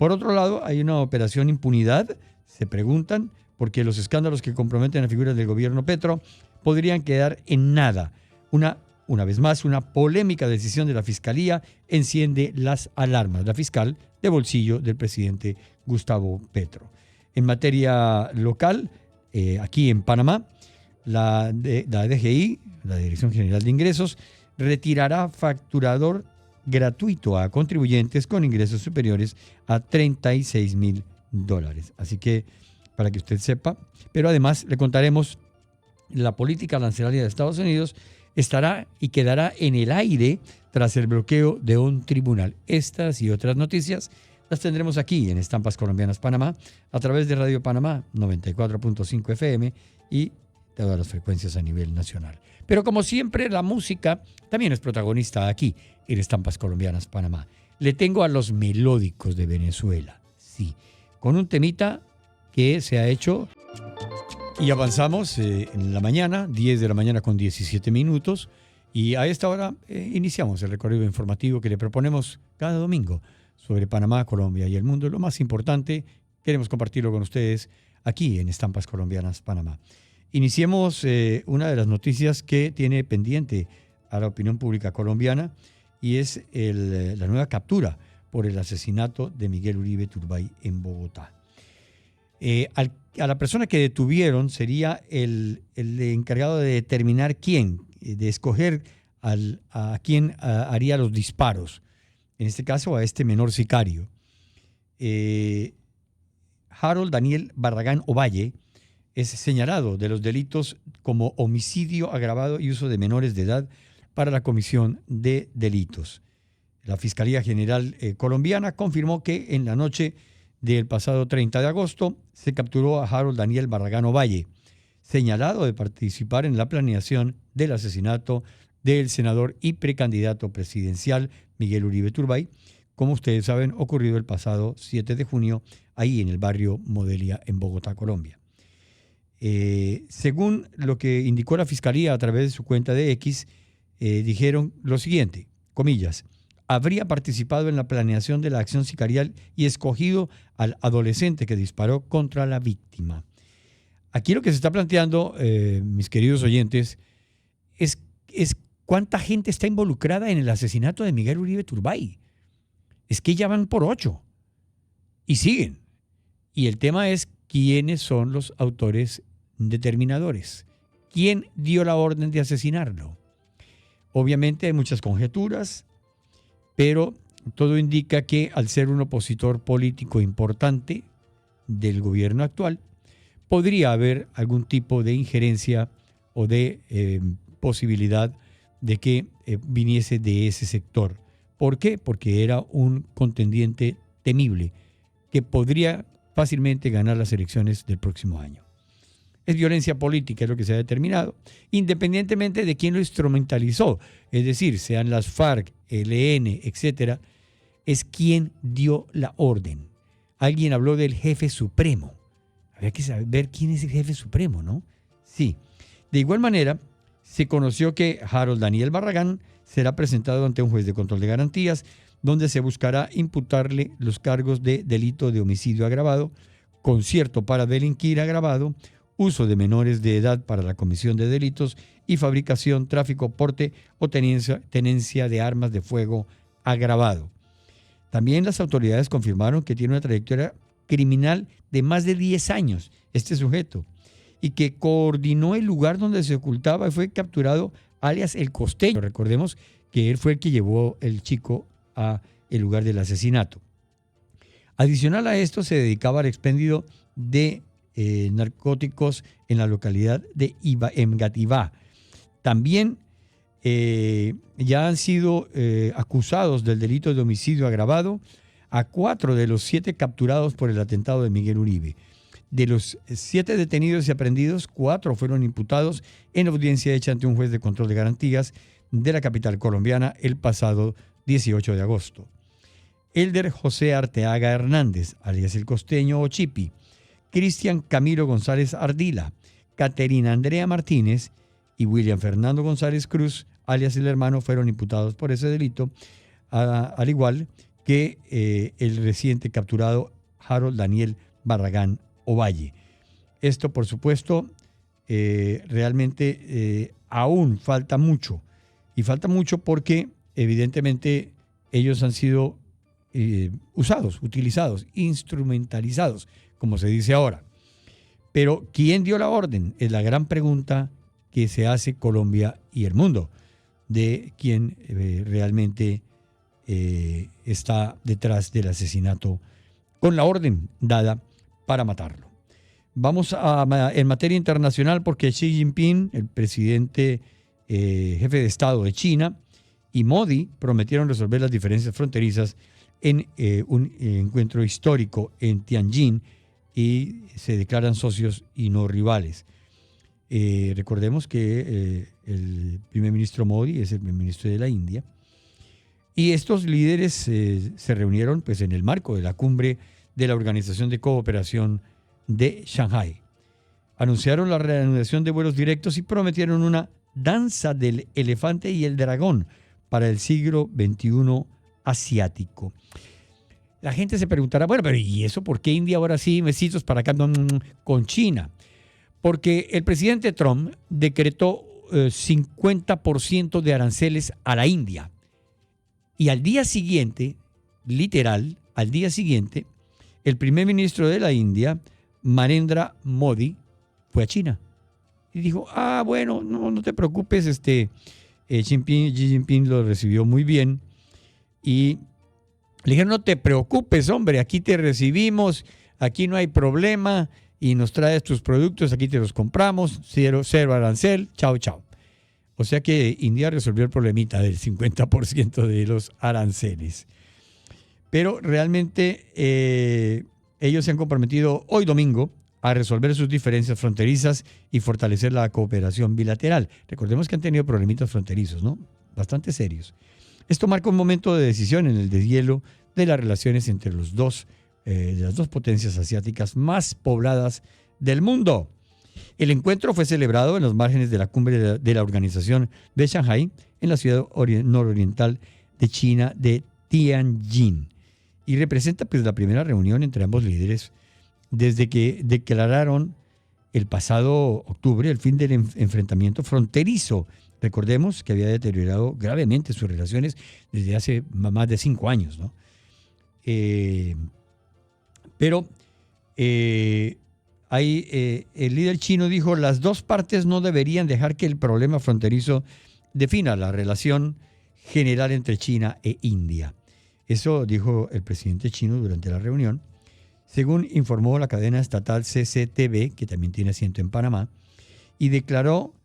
Por otro lado, hay una operación impunidad, se preguntan, porque los escándalos que comprometen a figuras del gobierno Petro podrían quedar en nada. Una vez más, una polémica decisión de la Fiscalía enciende las alarmas. La fiscal de bolsillo del presidente Gustavo Petro. En materia local, aquí en Panamá, la DGI, la Dirección General de Ingresos, retirará facturador gratuito a contribuyentes con ingresos superiores a $36,000. Así que, para que usted sepa, pero además le contaremos, la política arancelaria de Estados Unidos estará y quedará en el aire tras el bloqueo de un tribunal. Estas y otras noticias las tendremos aquí en Estampas Colombianas Panamá, a través de Radio Panamá 94.5 FM y todas las frecuencias a nivel nacional. Pero como siempre, la música también es protagonista aquí en Estampas Colombianas Panamá. Le tengo a los melódicos de Venezuela, sí, con un temita que se ha hecho. Y avanzamos en la mañana, 10 de la mañana con 17 minutos, y a esta hora iniciamos el recorrido informativo que le proponemos cada domingo sobre Panamá, Colombia y el mundo. Lo más importante, queremos compartirlo con ustedes aquí en Estampas Colombianas Panamá. Iniciemos una de las noticias que tiene pendiente a la opinión pública colombiana, y es la nueva captura por el asesinato de Miguel Uribe Turbay en Bogotá. A la persona que detuvieron sería el encargado de determinar de escoger a quién haría los disparos. En este caso, a este menor sicario. Harold Daniel Barragán Ovalle es señalado de los delitos como homicidio agravado y uso de menores de edad para la comisión de delitos. La Fiscalía General colombiana confirmó que en la noche del pasado 30 de agosto se capturó a Harold Daniel Barragán Ovalle, señalado de participar en la planeación del asesinato del senador y precandidato presidencial Miguel Uribe Turbay, como ustedes saben, ocurrido el pasado 7 de junio ahí en el barrio Modelia, en Bogotá, Colombia. Según lo que indicó la Fiscalía a través de su cuenta de X, dijeron lo siguiente, comillas: habría participado en la planeación de la acción sicarial y escogido al adolescente que disparó contra la víctima. Aquí lo que se está planteando, mis queridos oyentes, es cuánta gente está involucrada en el asesinato de Miguel Uribe Turbay. Es que ya van por 8 y siguen. Y el tema es quiénes son los autores determinadores. ¿Quién dio la orden de asesinarlo? Obviamente hay muchas conjeturas, pero todo indica que al ser un opositor político importante del gobierno actual, podría haber algún tipo de injerencia o de posibilidad de que viniese de ese sector. ¿Por qué? Porque era un contendiente temible que podría fácilmente ganar las elecciones del próximo año. Es violencia política, es lo que se ha determinado, independientemente de quién lo instrumentalizó, es decir, sean las FARC, ELN, etcétera, es quien dio la orden. Alguien habló del jefe supremo. Habría que saber quién es el jefe supremo, ¿no? Sí. De igual manera, se conoció que Harold Daniel Barragán será presentado ante un juez de control de garantías, donde se buscará imputarle los cargos de delito de homicidio agravado, concierto para delinquir agravado, uso de menores de edad para la comisión de delitos y fabricación, tráfico, porte o tenencia de armas de fuego agravado. También las autoridades confirmaron que tiene una trayectoria criminal de más de 10 años este sujeto, y que coordinó el lugar donde se ocultaba y fue capturado alias El Costeño. Recordemos que él fue el que llevó el chico a el lugar del asesinato. Adicional a esto, se dedicaba al expendio de narcóticos en la localidad de Engativá. También ya han sido acusados del delito de homicidio agravado a 4 de los 7 capturados por el atentado de Miguel Uribe. De los 7 detenidos y aprehendidos, 4 fueron imputados en audiencia hecha ante un juez de control de garantías de la capital colombiana el pasado 18 de agosto. Elder José Arteaga Hernández, alias El Costeño o Chipi, Cristian Camilo González Ardila, Caterina Andrea Martínez y William Fernando González Cruz, alias El Hermano, fueron imputados por ese delito, al igual que el reciente capturado Harold Daniel Barragán Ovalle. Esto, por supuesto, realmente aún falta mucho. Y falta mucho porque, evidentemente, ellos han sido usados, utilizados, instrumentalizados, como se dice ahora. Pero, ¿quién dio la orden? Es la gran pregunta que se hace Colombia y el mundo, de quién realmente está detrás del asesinato con la orden dada para matarlo. Vamos en materia internacional porque Xi Jinping, el presidente jefe de Estado de China, y Modi prometieron resolver las diferencias fronterizas en un encuentro histórico en Tianjin y se declaran socios y no rivales. Recordemos que el primer ministro Modi es el primer ministro de la India y estos líderes se reunieron pues, en el marco de la cumbre de la Organización de Cooperación de Shanghái. Anunciaron la reanudación de vuelos directos y prometieron una danza del elefante y el dragón para el siglo XXI asiático. La gente se preguntará, bueno, pero ¿y eso por qué India ahora sí, besitos para acá con China? Porque el presidente Trump decretó 50% de aranceles a la India. Y al día siguiente, literal, al día siguiente, el primer ministro de la India, Narendra fue a China. Y dijo, bueno, no te preocupes, Xi Jinping lo recibió muy bien. Y le dijeron, no te preocupes, hombre, aquí te recibimos, aquí no hay problema, y nos traes tus productos, aquí te los compramos, cero arancel, chao. O sea que India resolvió el problemita del 50% de los aranceles. Pero realmente ellos se han comprometido hoy domingo a resolver sus diferencias fronterizas y fortalecer la cooperación bilateral. Recordemos que han tenido problemitas fronterizos, ¿no? Bastante serios. Esto marca un momento de decisión en el deshielo de las relaciones entre las dos potencias asiáticas más pobladas del mundo. El encuentro fue celebrado en los márgenes de la cumbre de la Organización de Shanghái, en la ciudad nororiental de China de Tianjin, y representa pues, la primera reunión entre ambos líderes desde que declararon el pasado octubre el fin del enfrentamiento fronterizo. Recordemos que había deteriorado gravemente sus relaciones desde hace más de 5 años, ¿no? Pero el líder chino dijo, las dos partes no deberían dejar que el problema fronterizo defina la relación general entre China e India. Eso dijo el presidente chino durante la reunión, según informó la cadena estatal CCTV, que también tiene asiento en Panamá, y declaró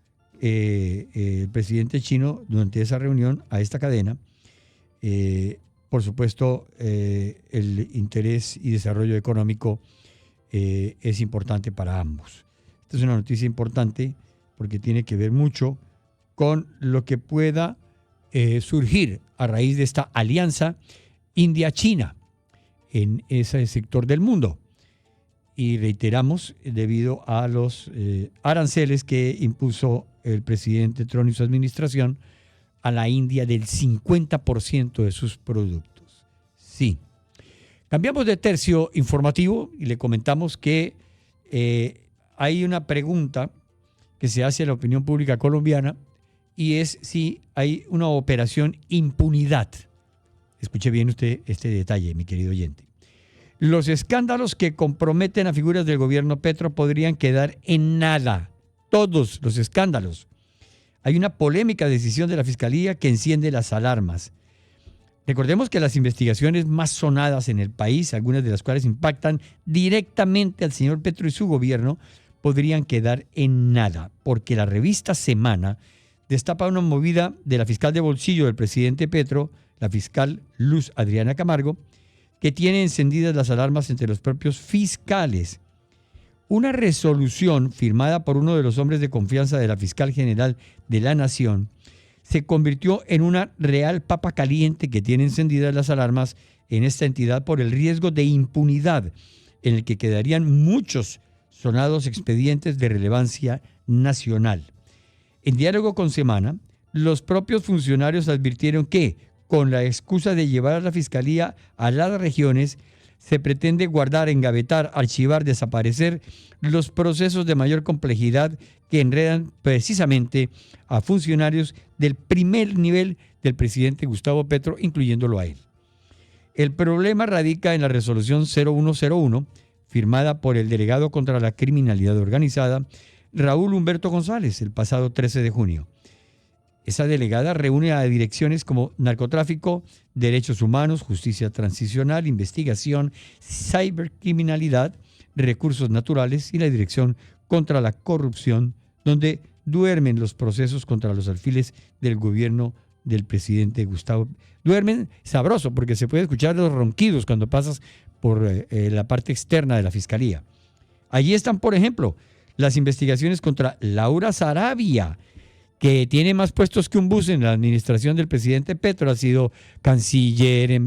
el presidente chino durante esa reunión a esta cadena, por supuesto, el interés y desarrollo económico es importante para ambos. Esta es una noticia importante porque tiene que ver mucho con lo que pueda surgir a raíz de esta alianza India-China en ese sector del mundo. Y reiteramos, debido a los aranceles que impuso el presidente Trump y su administración a la India del 50% de sus productos. Sí. Cambiamos de tercio informativo y le comentamos que hay una pregunta que se hace a la opinión pública colombiana y es si hay una operación impunidad. Escuche bien usted este detalle, mi querido oyente. Los escándalos que comprometen a figuras del gobierno Petro podrían quedar en nada. Todos los escándalos. Hay una polémica decisión de la Fiscalía que enciende las alarmas. Recordemos que las investigaciones más sonadas en el país, algunas de las cuales impactan directamente al señor Petro y su gobierno, podrían quedar en nada, porque la revista Semana destapa una movida de la fiscal de bolsillo del presidente Petro, la fiscal Luz Adriana Camargo, que tiene encendidas las alarmas entre los propios fiscales. Una resolución firmada por uno de los hombres de confianza de la fiscal general de la Nación se convirtió en una real papa caliente que tiene encendidas las alarmas en esta entidad por el riesgo de impunidad en el que quedarían muchos sonados expedientes de relevancia nacional. En diálogo con Semana, los propios funcionarios advirtieron que con la excusa de llevar a la Fiscalía a las regiones, se pretende guardar, engavetar, archivar, desaparecer los procesos de mayor complejidad que enredan precisamente a funcionarios del primer nivel del presidente Gustavo Petro, incluyéndolo a él. El problema radica en la resolución 0101, firmada por el delegado contra la criminalidad organizada, Raúl Humberto González, el pasado 13 de junio. Esa delegada reúne a direcciones como narcotráfico, derechos humanos, justicia transicional, investigación, cibercriminalidad, recursos naturales y la dirección contra la corrupción, donde duermen los procesos contra los alfiles del gobierno del presidente Gustavo. Duermen sabroso porque se puede escuchar los ronquidos cuando pasas por la parte externa de la fiscalía. Allí están, por ejemplo, las investigaciones contra Laura Sarabia, que tiene más puestos que un bus en la administración del presidente Petro. Ha sido canciller,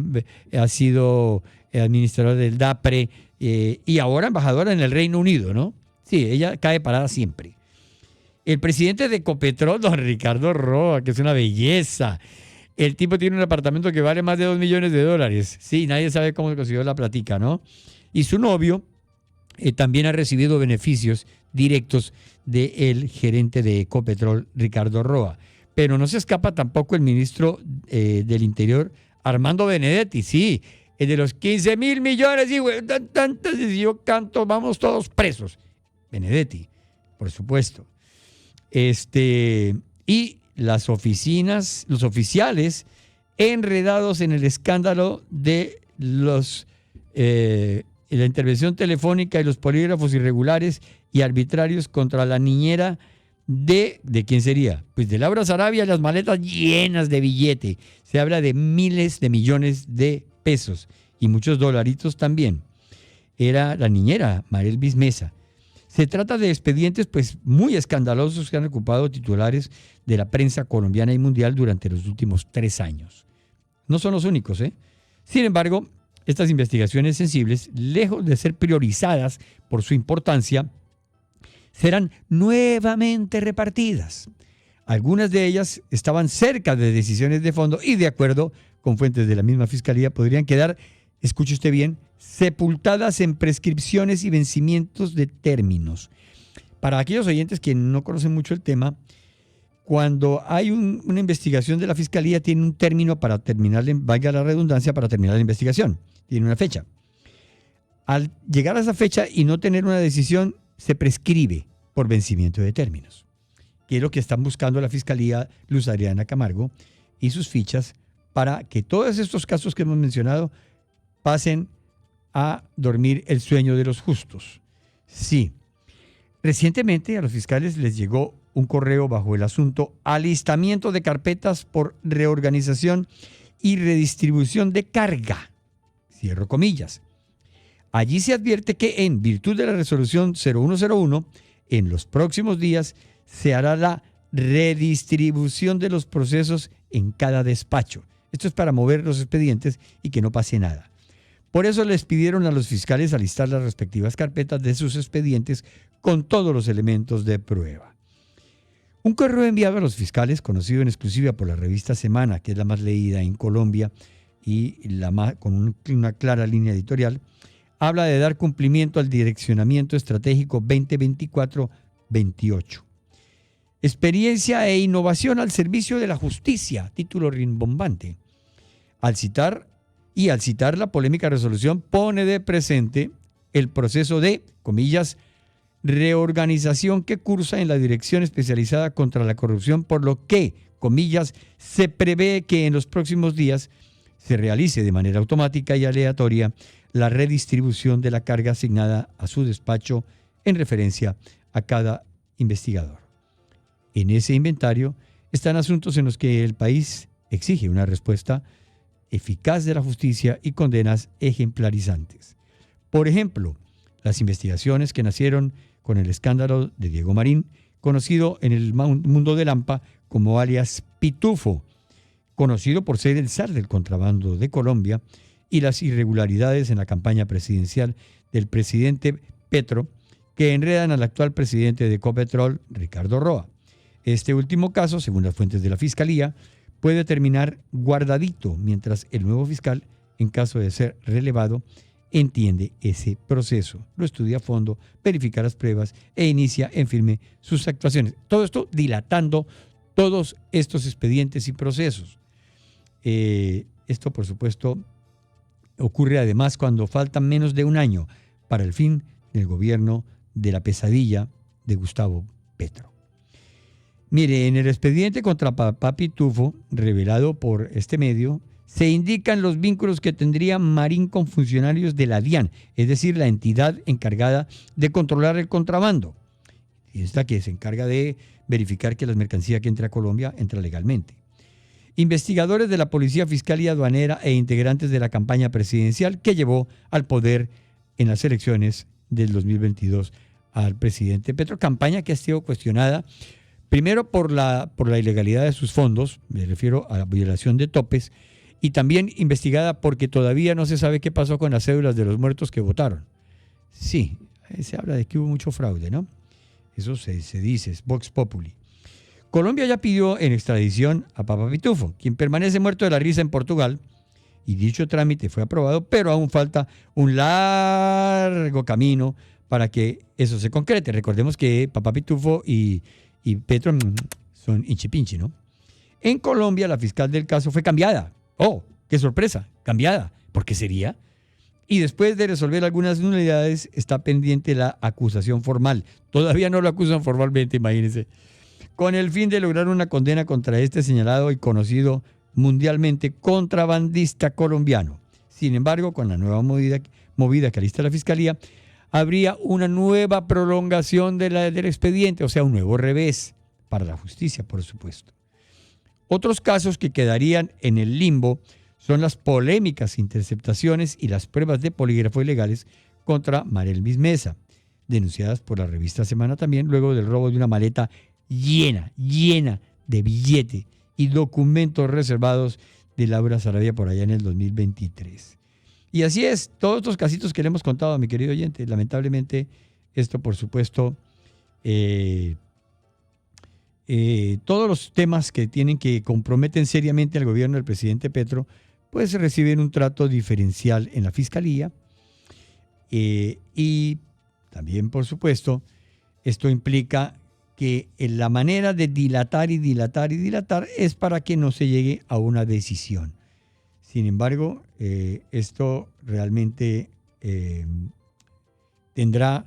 ha sido administrador del DAPRE y ahora embajadora en el Reino Unido, ¿no? Sí, ella cae parada siempre. El presidente de Ecopetrol, don Ricardo Roa, que es una belleza. El tipo tiene un apartamento que vale más de $2 millones. Sí, nadie sabe cómo consiguió la platica, ¿no? Y su novio también ha recibido beneficios directos del gerente de Ecopetrol, Ricardo Roa. Pero no se escapa tampoco el ministro del Interior, Armando Benedetti. Sí, el de los 15.000 millones. Y tantas, y yo canto, vamos todos presos. Benedetti, por supuesto. Y las oficinas, los oficiales enredados en el escándalo de la intervención telefónica y los polígrafos irregulares y arbitrarios contra la niñera ¿de quién sería? Pues de Laura Sarabia, las maletas llenas de billete. Se habla de miles de millones de pesos y muchos dolaritos también. Era la niñera, Marelvis Mesa. Se trata de expedientes pues muy escandalosos que han ocupado titulares de la prensa colombiana y mundial durante los últimos 3 años. No son los únicos, ¿eh? Sin embargo, estas investigaciones sensibles, lejos de ser priorizadas por su importancia, serán nuevamente repartidas. Algunas de ellas estaban cerca de decisiones de fondo y, de acuerdo con fuentes de la misma Fiscalía, podrían quedar, escuche usted bien, sepultadas en prescripciones y vencimientos de términos. Para aquellos oyentes que no conocen mucho el tema, cuando hay una investigación de la Fiscalía, tiene un término para terminar, valga la redundancia, para terminar la investigación. Tiene una fecha. Al llegar a esa fecha y no tener una decisión, se prescribe por vencimiento de términos, que es lo que están buscando la Fiscalía Luz Adriana Camargo y sus fichas para que todos estos casos que hemos mencionado pasen a dormir el sueño de los justos. Sí, recientemente a los fiscales les llegó un correo bajo el asunto alistamiento de carpetas por reorganización y redistribución de carga. Cierro comillas. Allí se advierte que en virtud de la resolución 0101, en los próximos días se hará la redistribución de los procesos en cada despacho. Esto es para mover los expedientes y que no pase nada. Por eso les pidieron a los fiscales alistar las respectivas carpetas de sus expedientes con todos los elementos de prueba. Un correo enviado a los fiscales, conocido en exclusiva por la revista Semana, que es la más leída en Colombia y con una clara línea editorial, habla de dar cumplimiento al direccionamiento estratégico 2024-28. Experiencia e innovación al servicio de la justicia, título rimbombante. Al citar la polémica resolución, pone de presente el proceso de, comillas, reorganización que cursa en la Dirección Especializada contra la Corrupción, por lo que, comillas, se prevé que en los próximos días se realice de manera automática y aleatoria la redistribución de la carga asignada a su despacho en referencia a cada investigador. En ese inventario están asuntos en los que el país exige una respuesta eficaz de la justicia y condenas ejemplarizantes. Por ejemplo, las investigaciones que nacieron con el escándalo de Diego Marín, conocido en el mundo del AMPA como alias Pitufo, conocido por ser el zar del contrabando de Colombia, y las irregularidades en la campaña presidencial del presidente Petro, que enredan al actual presidente de Ecopetrol, Ricardo Roa. Este último caso, según las fuentes de la Fiscalía, puede terminar guardadito, mientras el nuevo fiscal, en caso de ser relevado, entiende ese proceso, lo estudia a fondo, verifica las pruebas e inicia en firme sus actuaciones. Todo esto dilatando todos estos expedientes y procesos. Esto, por supuesto, ocurre además cuando falta menos de un año para el fin del gobierno de la pesadilla de Gustavo Petro. Mire, en el expediente contra Papá Pitufo, revelado por este medio, se indican los vínculos que tendría Marín con funcionarios de la DIAN, es decir, la entidad encargada de controlar el contrabando. Y esta que se encarga de verificar que la mercancía que entra a Colombia entra legalmente. Investigadores de la Policía Fiscal y Aduanera e integrantes de la campaña presidencial que llevó al poder en las elecciones del 2022 al presidente Petro. Campaña que ha sido cuestionada primero por la ilegalidad de sus fondos, me refiero a la violación de topes, y también investigada porque todavía no se sabe qué pasó con las cédulas de los muertos que votaron. Sí, se habla de que hubo mucho fraude, ¿no? Eso se dice, es Vox Populi. Colombia ya pidió en extradición a Papá Pitufo, quien permanece muerto de la risa en Portugal, y dicho trámite fue aprobado, pero aún falta un largo camino para que eso se concrete. Recordemos que Papá Pitufo y Petro son hinchipinchi, ¿no? En Colombia, la fiscal del caso fue cambiada. ¡Oh, qué sorpresa! Cambiada. ¿Por qué sería? Y después de resolver algunas nulidades, está pendiente la acusación formal. Todavía no lo acusan formalmente, imagínense. Con el fin de lograr una condena contra este señalado y conocido mundialmente contrabandista colombiano. Sin embargo, con la nueva movida que alista la Fiscalía, habría una nueva prolongación del expediente, o sea, un nuevo revés para la justicia, por supuesto. Otros casos que quedarían en el limbo son las polémicas interceptaciones y las pruebas de polígrafo ilegales contra Marelvis Mesa, denunciadas por la revista Semana también, luego del robo de una maleta llena de billete y documentos reservados de Laura Sarabia por allá en el 2023. Y así es, todos estos casitos que le hemos contado a mi querido oyente, lamentablemente esto por supuesto, todos los temas que comprometen seriamente al gobierno del presidente Petro, pues reciben un trato diferencial en la Fiscalía y también por supuesto esto implica que la manera de dilatar es para que no se llegue a una decisión. Sin embargo, esto realmente tendrá,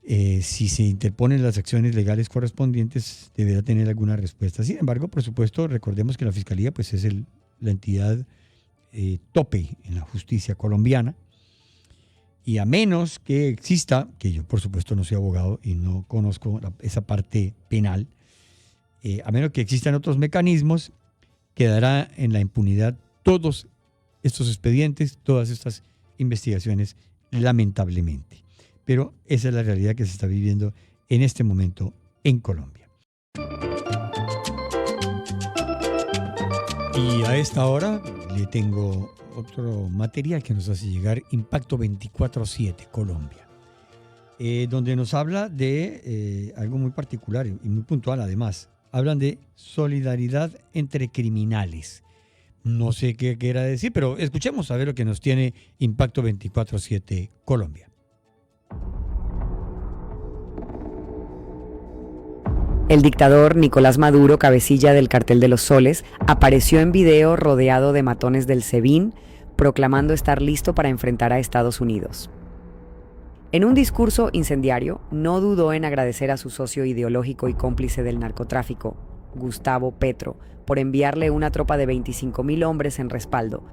si se interponen las acciones legales correspondientes, deberá tener alguna respuesta. Sin embargo, por supuesto, recordemos que la Fiscalía pues, es la entidad tope en la justicia colombiana. Y a menos que exista, que yo por supuesto no soy abogado y no conozco esa parte penal, a menos que existan otros mecanismos, quedará en la impunidad todos estos expedientes, todas estas investigaciones, lamentablemente. Pero esa es la realidad que se está viviendo en este momento en Colombia. Y a esta hora le tengo otro material que nos hace llegar Impacto 24/7 Colombia, donde nos habla de algo muy particular y muy puntual además. Hablan de solidaridad entre criminales. No sé qué quiera decir, pero escuchemos a ver lo que nos tiene Impacto 24/7 Colombia. El dictador Nicolás Maduro, cabecilla del Cartel de los Soles, apareció en video rodeado de matones del SEBIN, proclamando estar listo para enfrentar a Estados Unidos. En un discurso incendiario, no dudó en agradecer a su socio ideológico y cómplice del narcotráfico, Gustavo Petro, por enviarle una tropa de 25.000 hombres en respaldo.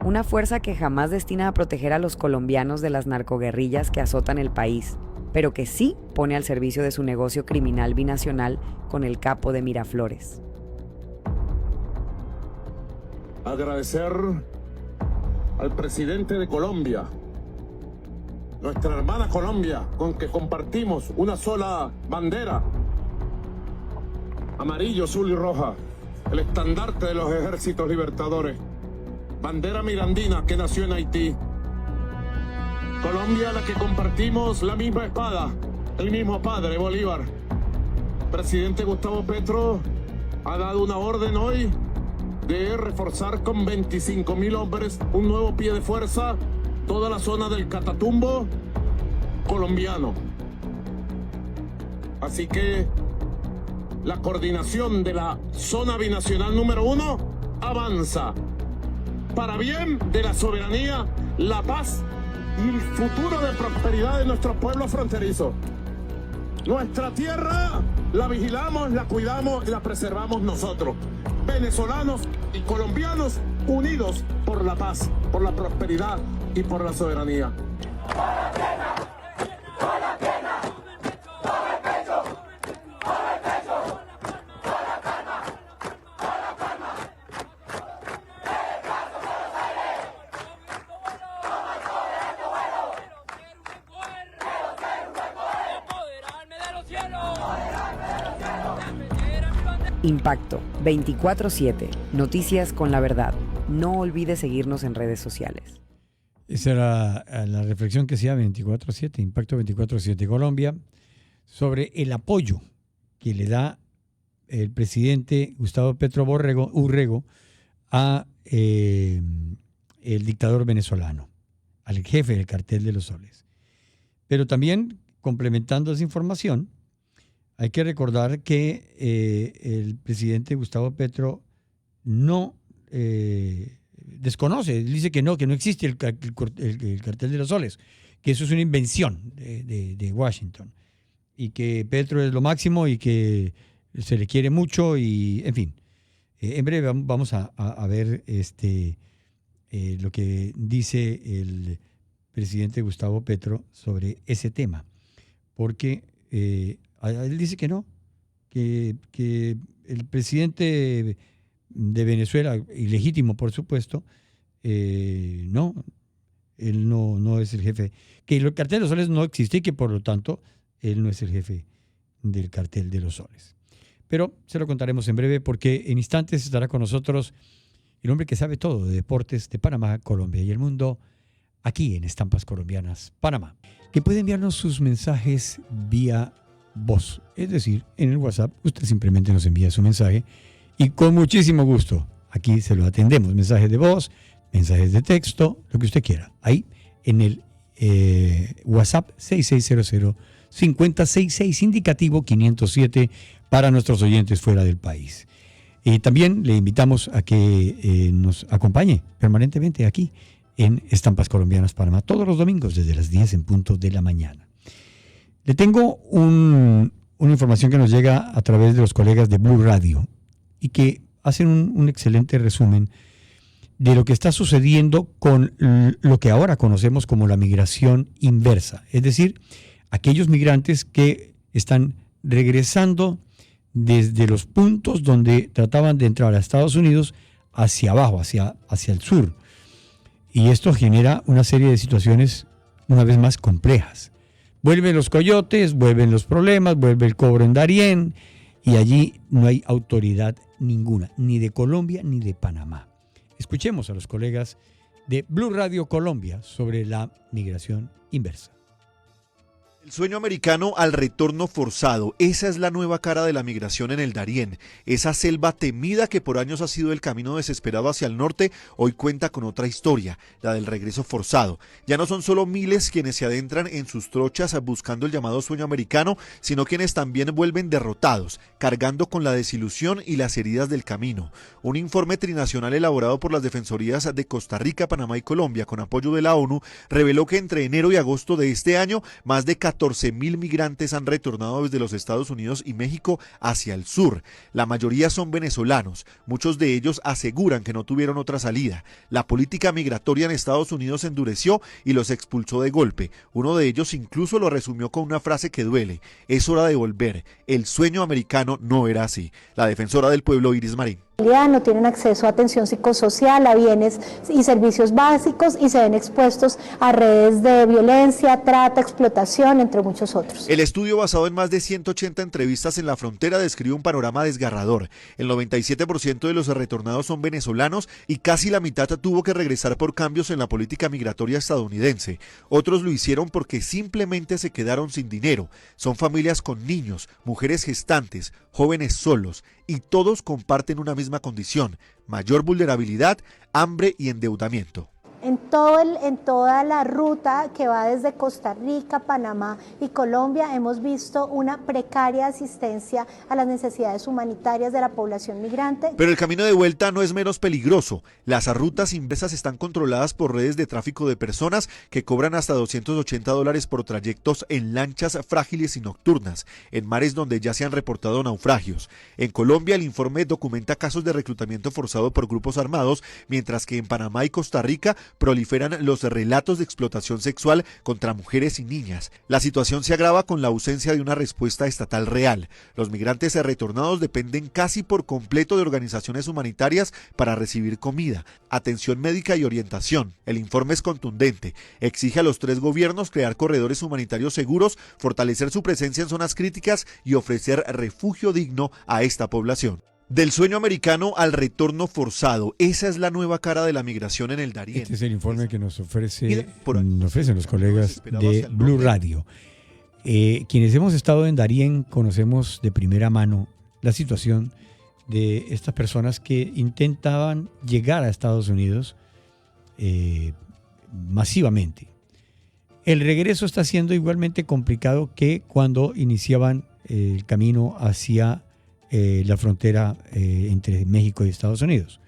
Una fuerza que jamás destina a proteger a los colombianos de las narcoguerrillas que azotan el país, pero que sí pone al servicio de su negocio criminal binacional con el capo de Miraflores. Agradecer al presidente de Colombia, nuestra hermana Colombia, con que compartimos una sola bandera, amarillo, azul y roja, el estandarte de los ejércitos libertadores, bandera mirandina que nació en Haití. Colombia, la que compartimos la misma espada, el mismo padre Bolívar. Presidente Gustavo Petro, ha dado una orden hoy de reforzar con 25.000 hombres un nuevo pie de fuerza toda la zona del Catatumbo colombiano. Así que la coordinación de la zona binacional número 1 avanza para bien de la soberanía, la paz y el futuro de prosperidad de nuestros pueblos fronterizos. Nuestra tierra la vigilamos, la cuidamos y la preservamos nosotros, venezolanos y colombianos, unidos por la paz, por la prosperidad y por la soberanía. Impacto 24/7. Noticias con la verdad. No olvides seguirnos en redes sociales. Esa era la reflexión que hacía 24/7, Impacto 24/7 Colombia, sobre el apoyo que le da el presidente Gustavo Petro Urrego a el dictador venezolano, al jefe del Cartel de los Soles. Pero también, complementando esa información, hay que recordar que el presidente Gustavo Petro no desconoce, dice que no existe el Cartel de los Soles, que eso es una invención de Washington, y que Petro es lo máximo y que se le quiere mucho, y en fin. En breve vamos a ver lo que dice el presidente Gustavo Petro sobre ese tema, porque él dice que no, que el presidente de Venezuela, ilegítimo por supuesto, no, él no es el jefe, que el Cartel de los Soles no existe y que por lo tanto él no es el jefe del Cartel de los Soles. Pero se lo contaremos en breve, porque en instantes estará con nosotros el hombre que sabe todo de deportes de Panamá, Colombia y el mundo, aquí en Estampas Colombianas, Panamá, que puede enviarnos sus mensajes vía voz, es decir, en el WhatsApp. Usted simplemente nos envía su mensaje y con muchísimo gusto aquí se lo atendemos. Mensajes de voz, mensajes de texto, lo que usted quiera. Ahí en el WhatsApp 6600-5066, indicativo 507 para nuestros oyentes fuera del país. También le invitamos a que nos acompañe permanentemente aquí en Estampas Colombianas Panamá, todos los domingos desde las 10 en punto de la mañana. Le tengo una información que nos llega a través de los colegas de Blue Radio y que hacen un excelente resumen de lo que está sucediendo con lo que ahora conocemos como la migración inversa, es decir, aquellos migrantes que están regresando desde los puntos donde trataban de entrar a Estados Unidos hacia abajo, hacia el sur. Y esto genera una serie de situaciones una vez más complejas. Vuelven los coyotes, vuelven los problemas, vuelve el cobro en Darién, y allí no hay autoridad ninguna, ni de Colombia ni de Panamá. Escuchemos a los colegas de Blue Radio Colombia sobre la migración inversa. El sueño americano al retorno forzado, esa es la nueva cara de la migración en el Darién. Esa selva temida que por años ha sido el camino desesperado hacia el norte, hoy cuenta con otra historia, la del regreso forzado. Ya no son solo miles quienes se adentran en sus trochas buscando el llamado sueño americano, sino quienes también vuelven derrotados, cargando con la desilusión y las heridas del camino. Un informe trinacional elaborado por las Defensorías de Costa Rica, Panamá y Colombia, con apoyo de la ONU, reveló que entre enero y agosto de este año, más de 14.000 migrantes han retornado desde los Estados Unidos y México hacia el sur. La mayoría son venezolanos. Muchos de ellos aseguran que no tuvieron otra salida. La política migratoria en Estados Unidos endureció y los expulsó de golpe. Uno de ellos incluso lo resumió con una frase que duele: es hora de volver. El sueño americano no era así. La defensora del pueblo, Iris Marín. No tienen acceso a atención psicosocial, a bienes y servicios básicos y se ven expuestos a redes de violencia, trata, explotación, entre muchos otros. El estudio, basado en más de 180 entrevistas en la frontera, describe un panorama desgarrador. El 97% de los retornados son venezolanos y casi la mitad tuvo que regresar por cambios en la política migratoria estadounidense. Otros lo hicieron porque simplemente se quedaron sin dinero. Son familias con niños, mujeres gestantes, jóvenes solos, y todos comparten una misma condición: mayor vulnerabilidad, hambre y endeudamiento. En toda la ruta que va desde Costa Rica, Panamá y Colombia hemos visto una precaria asistencia a las necesidades humanitarias de la población migrante. Pero el camino de vuelta no es menos peligroso. Las rutas inversas están controladas por redes de tráfico de personas que cobran hasta $280 por trayectos en lanchas frágiles y nocturnas, en mares donde ya se han reportado naufragios. En Colombia, el informe documenta casos de reclutamiento forzado por grupos armados, mientras que en Panamá y Costa Rica proliferan los relatos de explotación sexual contra mujeres y niñas. La situación se agrava con la ausencia de una respuesta estatal real. Los migrantes retornados dependen casi por completo de organizaciones humanitarias para recibir comida, atención médica y orientación. El informe es contundente. Exige a los 3 gobiernos crear corredores humanitarios seguros, fortalecer su presencia en zonas críticas y ofrecer refugio digno a esta población. Del sueño americano al retorno forzado, esa es la nueva cara de la migración en el Darién. Este es el informe que nos ofrecen los colegas de Blue Radio. Quienes hemos estado en Darién conocemos de primera mano la situación de estas personas que intentaban llegar a Estados Unidos masivamente. El regreso está siendo igualmente complicado que cuando iniciaban el camino hacia la frontera entre México y Estados Unidos.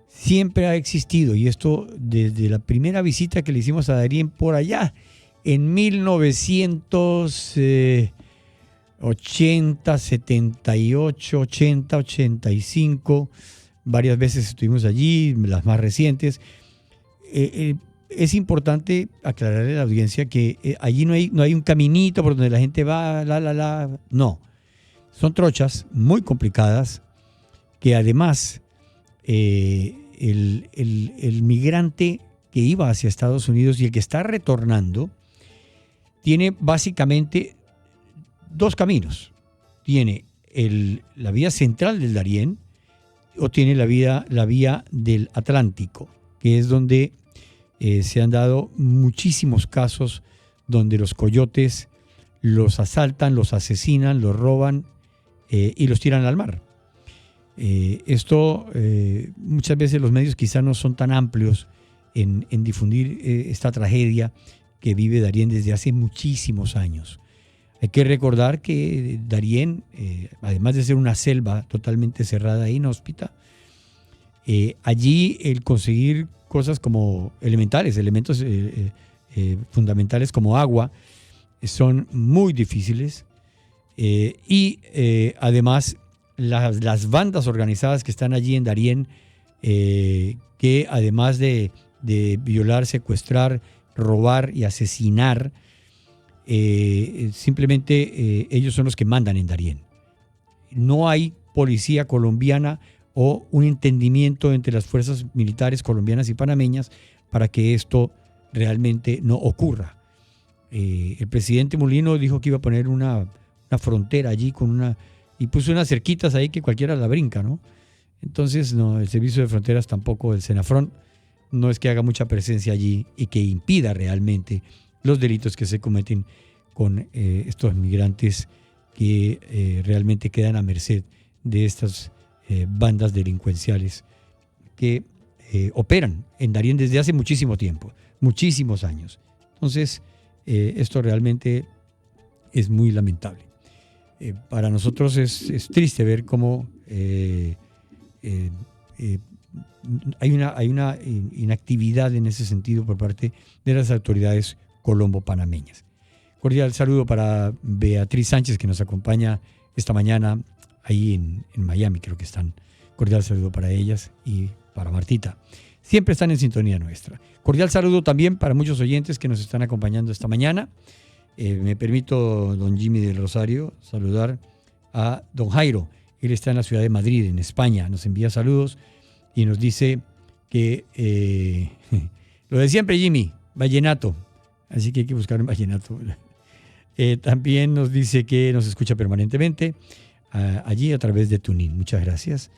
Siempre ha existido, y esto desde la primera visita que le hicimos a Darién por allá en 1980, 78, 80, 85, varias veces estuvimos allí, las más recientes. Es importante aclararle a la audiencia que allí no hay un caminito por donde la gente va, no. Son trochas muy complicadas que además el migrante que iba hacia Estados Unidos y el que está retornando tiene básicamente 2 caminos. Tiene la vía central del Darién o tiene la vía del Atlántico, que es donde se han dado muchísimos casos donde los coyotes los asaltan, los asesinan, los roban y los tiran al mar. Esto muchas veces los medios quizás no son tan amplios en difundir esta tragedia que vive Darién desde hace muchísimos años. Hay que recordar que Darién, además de ser una selva totalmente cerrada e inhóspita, allí el conseguir cosas como elementos fundamentales como agua, son muy difíciles. Y además las bandas organizadas que están allí en Darién, que además de violar, secuestrar, robar y asesinar, simplemente ellos son los que mandan en Darién. No hay policía colombiana o un entendimiento entre las fuerzas militares colombianas y panameñas para que esto realmente no ocurra. El presidente Mulino dijo que iba a poner una frontera allí y puso unas cerquitas ahí que cualquiera la brinca, ¿no? Entonces, no, el Servicio de Fronteras tampoco, el Senafrón, no es que haga mucha presencia allí y que impida realmente los delitos que se cometen con estos migrantes que realmente quedan a merced de estas bandas delincuenciales que operan en Darién desde hace muchísimo tiempo, muchísimos años. Entonces, esto realmente es muy lamentable. Para nosotros es triste ver cómo hay una inactividad en ese sentido por parte de las autoridades colombo-panameñas. Cordial saludo para Beatriz Sánchez, que nos acompaña esta mañana ahí en Miami, creo que están. Cordial saludo para ellas y para Martita. Siempre están en sintonía nuestra. Cordial saludo también para muchos oyentes que nos están acompañando esta mañana. Me permito, don Jimmy del Rosario, saludar a don Jairo Él está en la ciudad de Madrid, en España. Nos envía saludos y nos dice que lo de siempre, Jimmy, vallenato. Así que hay que buscar un vallenato. También nos dice que nos escucha permanentemente allí a través de TuneIn. Muchas gracias.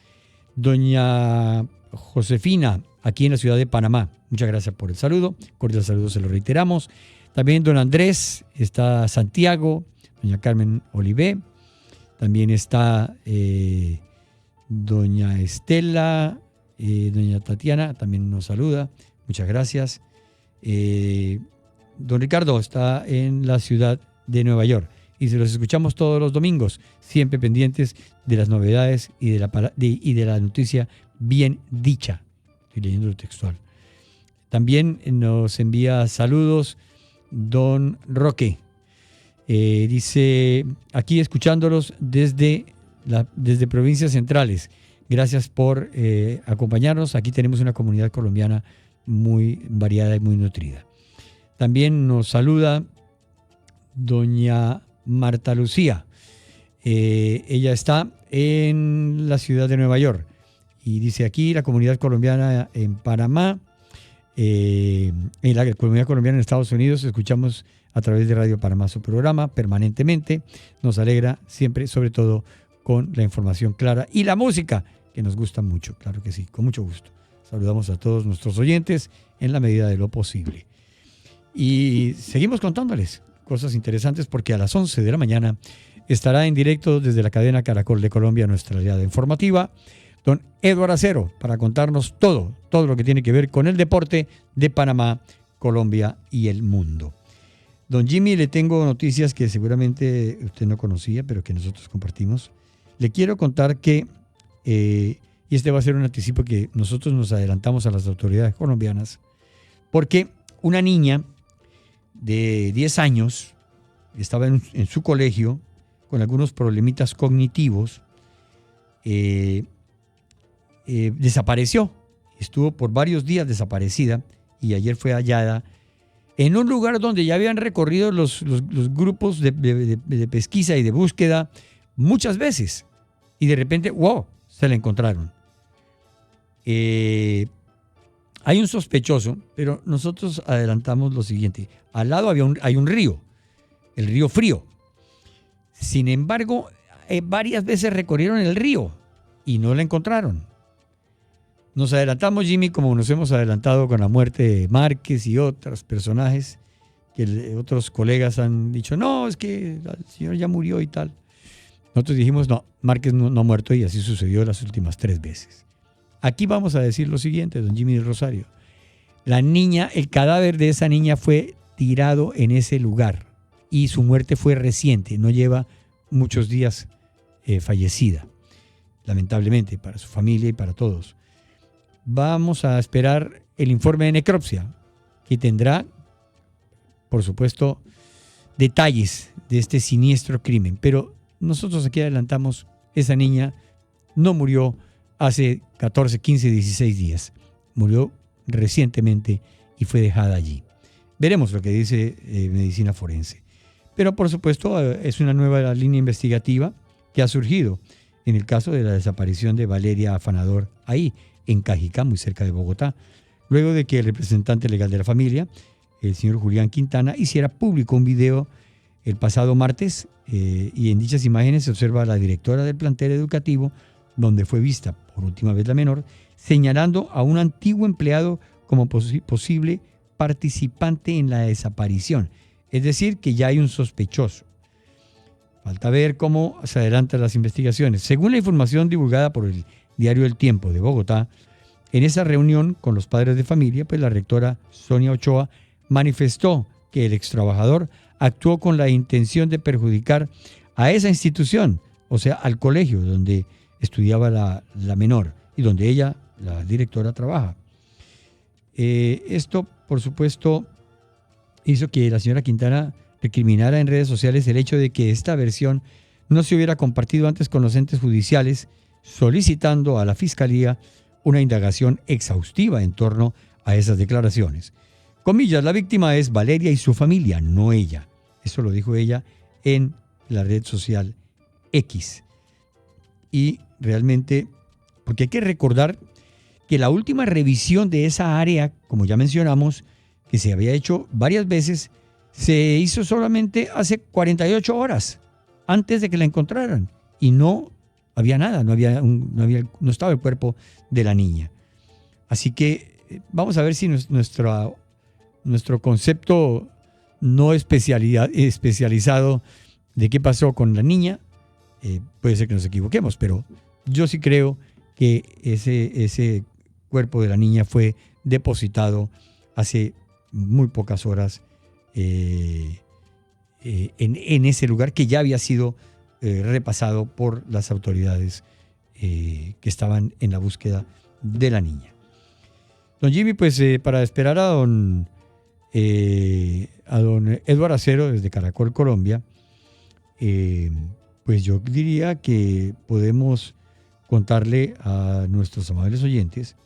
Doña Josefina, aquí en la ciudad de Panamá. Muchas gracias por el saludo. Cordial saludo, se lo reiteramos. También don Andrés, está Santiago, doña Carmen Olivé. También está doña Estela, doña Tatiana, también nos saluda. Muchas gracias. Don Ricardo está en la ciudad de Nueva York y se los escuchamos todos los domingos, siempre pendientes de las novedades y de la noticia bien dicha. Estoy leyendo lo textual. También nos envía saludos don Roque. Dice, aquí escuchándolos desde provincias centrales. Gracias por acompañarnos. Aquí tenemos una comunidad colombiana muy variada y muy nutrida. También nos saluda doña Marta Lucía. Ella está en la ciudad de Nueva York y dice aquí la comunidad colombiana en Panamá, en la comunidad colombiana en Estados Unidos, escuchamos a través de Radio Panamá su programa permanentemente. Nos alegra siempre, sobre todo con la información clara y la música que nos gusta mucho, claro que sí, con mucho gusto. Saludamos a todos nuestros oyentes en la medida de lo posible. Y seguimos contándoles cosas interesantes porque a las 11 de la mañana estará en directo desde la cadena Caracol de Colombia nuestra aliada informativa, don Eduardo Acero, para contarnos todo lo que tiene que ver con el deporte de Panamá, Colombia y el mundo. Don Jimmy, le tengo noticias que seguramente usted no conocía, pero que nosotros compartimos. Le quiero contar que, y este va a ser un anticipo que nosotros nos adelantamos a las autoridades colombianas, porque una niña de 10 años estaba en su colegio con algunos problemitas cognitivos, desapareció, estuvo por varios días desaparecida y ayer fue hallada en un lugar donde ya habían recorrido los grupos de pesquisa y de búsqueda muchas veces y de repente, wow, se la encontraron. Hay un sospechoso, pero nosotros adelantamos lo siguiente. Al lado hay un río, el río Frío. Sin embargo, varias veces recorrieron el río y no la encontraron. Nos adelantamos, Jimmy, como nos hemos adelantado con la muerte de Márquez y otros personajes, que otros colegas han dicho, no, es que el señor ya murió y tal. Nosotros dijimos, no, Márquez no ha muerto y así sucedió las últimas 3 veces. Aquí vamos a decir lo siguiente, don Jimmy Rosario. La niña, el cadáver de esa niña fue tirado en ese lugar y su muerte fue reciente, no lleva muchos días fallecida, lamentablemente, para su familia y para todos. Vamos a esperar el informe de necropsia, que tendrá, por supuesto, detalles de este siniestro crimen. Pero nosotros aquí adelantamos, esa niña no murió hace 14, 15, 16 días. Murió recientemente y fue dejada allí. Veremos lo que dice medicina forense. Pero, por supuesto, es una nueva línea investigativa que ha surgido en el caso de la desaparición de Valeria Afanador ahí, en Cajicá, muy cerca de Bogotá, luego de que el representante legal de la familia, el señor Julián Quintana, hiciera público un video el pasado martes y en dichas imágenes se observa a la directora del plantel educativo donde fue vista por última vez la menor, señalando a un antiguo empleado como posible participante en la desaparición. Es decir, que ya hay un sospechoso. Falta ver cómo se adelantan las investigaciones. Según la información divulgada por el diario El Tiempo de Bogotá, en esa reunión con los padres de familia, pues la rectora Sonia Ochoa manifestó que el extrabajador actuó con la intención de perjudicar a esa institución, o sea, al colegio donde estudiaba la menor y donde ella, la directora, trabaja. Esto, por supuesto, hizo que la señora Quintana recriminara en redes sociales el hecho de que esta versión no se hubiera compartido antes con los entes judiciales, solicitando a la Fiscalía una indagación exhaustiva en torno a esas declaraciones. Comillas, la víctima es Valeria y su familia, no ella. Eso lo dijo ella en la red social X. y realmente, porque hay que recordar que la última revisión de esa área, como ya mencionamos, que se había hecho varias veces, se hizo solamente hace 48 horas antes de que la encontraran y no había nada, no estaba el cuerpo de la niña. Así que vamos a ver si nuestro concepto no especializado de qué pasó con la niña, puede ser que nos equivoquemos, pero yo sí creo que ese cuerpo de la niña fue depositado hace muy pocas horas en ese lugar que ya había sido repasado por las autoridades que estaban en la búsqueda de la niña. Don Jimmy, pues para esperar a don Edward Acero desde Caracol, Colombia, pues yo diría que podemos contarle a nuestros amables oyentes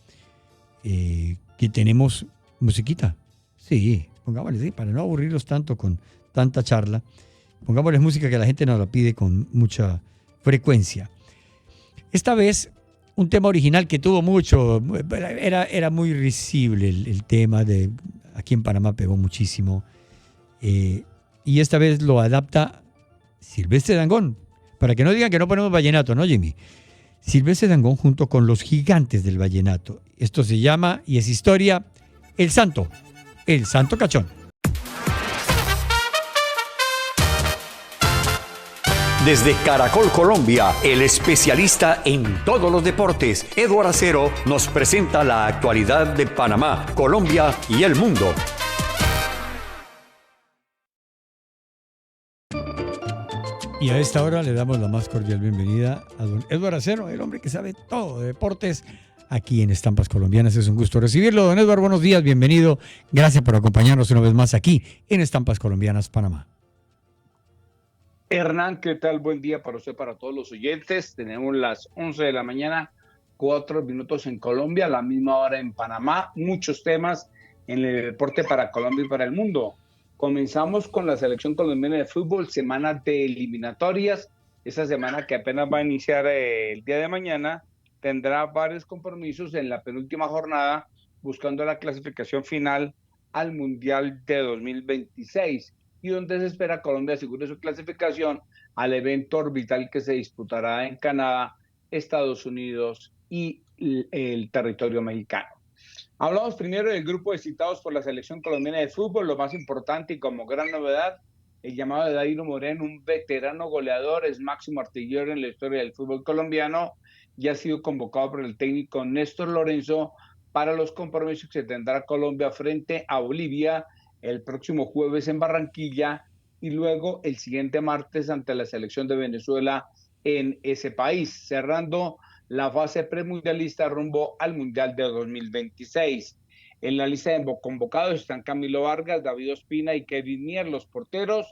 que tenemos musiquita. Sí, pongámosles, sí, para no aburrirlos tanto con tanta charla, pongámosles música que la gente nos la pide con mucha frecuencia. Esta vez, un tema original que tuvo mucho, era muy risible el tema, aquí en Panamá pegó muchísimo, y esta vez lo adapta Silvestre Dangond, para que no digan que no ponemos vallenato, ¿no, Jimmy? Silvestre Dangond junto con los gigantes del vallenato. Esto se llama, y es historia, El Santo Cachón. Desde Caracol, Colombia, el especialista en todos los deportes, Edward Acero, nos presenta la actualidad de Panamá, Colombia y el mundo. Y a esta hora le damos la más cordial bienvenida a don Edward Acero, el hombre que sabe todo de deportes, aquí en Estampas Colombianas. Es un gusto recibirlo. Don Edward, buenos días, bienvenido. Gracias por acompañarnos una vez más aquí en Estampas Colombianas, Panamá. Hernán, ¿qué tal? Buen día para usted, para todos los oyentes. Tenemos las 11 de la mañana, 4 minutos en Colombia, la misma hora en Panamá. Muchos temas en el deporte para Colombia y para el mundo. Comenzamos con la selección colombiana de fútbol, semana de eliminatorias. Esta semana que apenas va a iniciar el día de mañana, tendrá varios compromisos en la penúltima jornada, buscando la clasificación final al Mundial de 2026. Y donde se espera Colombia asegure su clasificación al evento orbital que se disputará en Canadá, Estados Unidos y el territorio mexicano. Hablamos primero del grupo de citados por la selección colombiana de fútbol. Lo más importante y como gran novedad, el llamado de Dairo Moreno, un veterano goleador, es máximo artillero en la historia del fútbol colombiano, y ha sido convocado por el técnico Néstor Lorenzo para los compromisos que tendrá Colombia frente a Bolivia el próximo jueves en Barranquilla y luego el siguiente martes ante la selección de Venezuela en ese país, cerrando la fase premundialista rumbo al Mundial de 2026. En la lista de convocados están Camilo Vargas, David Ospina y Kevin Mier, los porteros,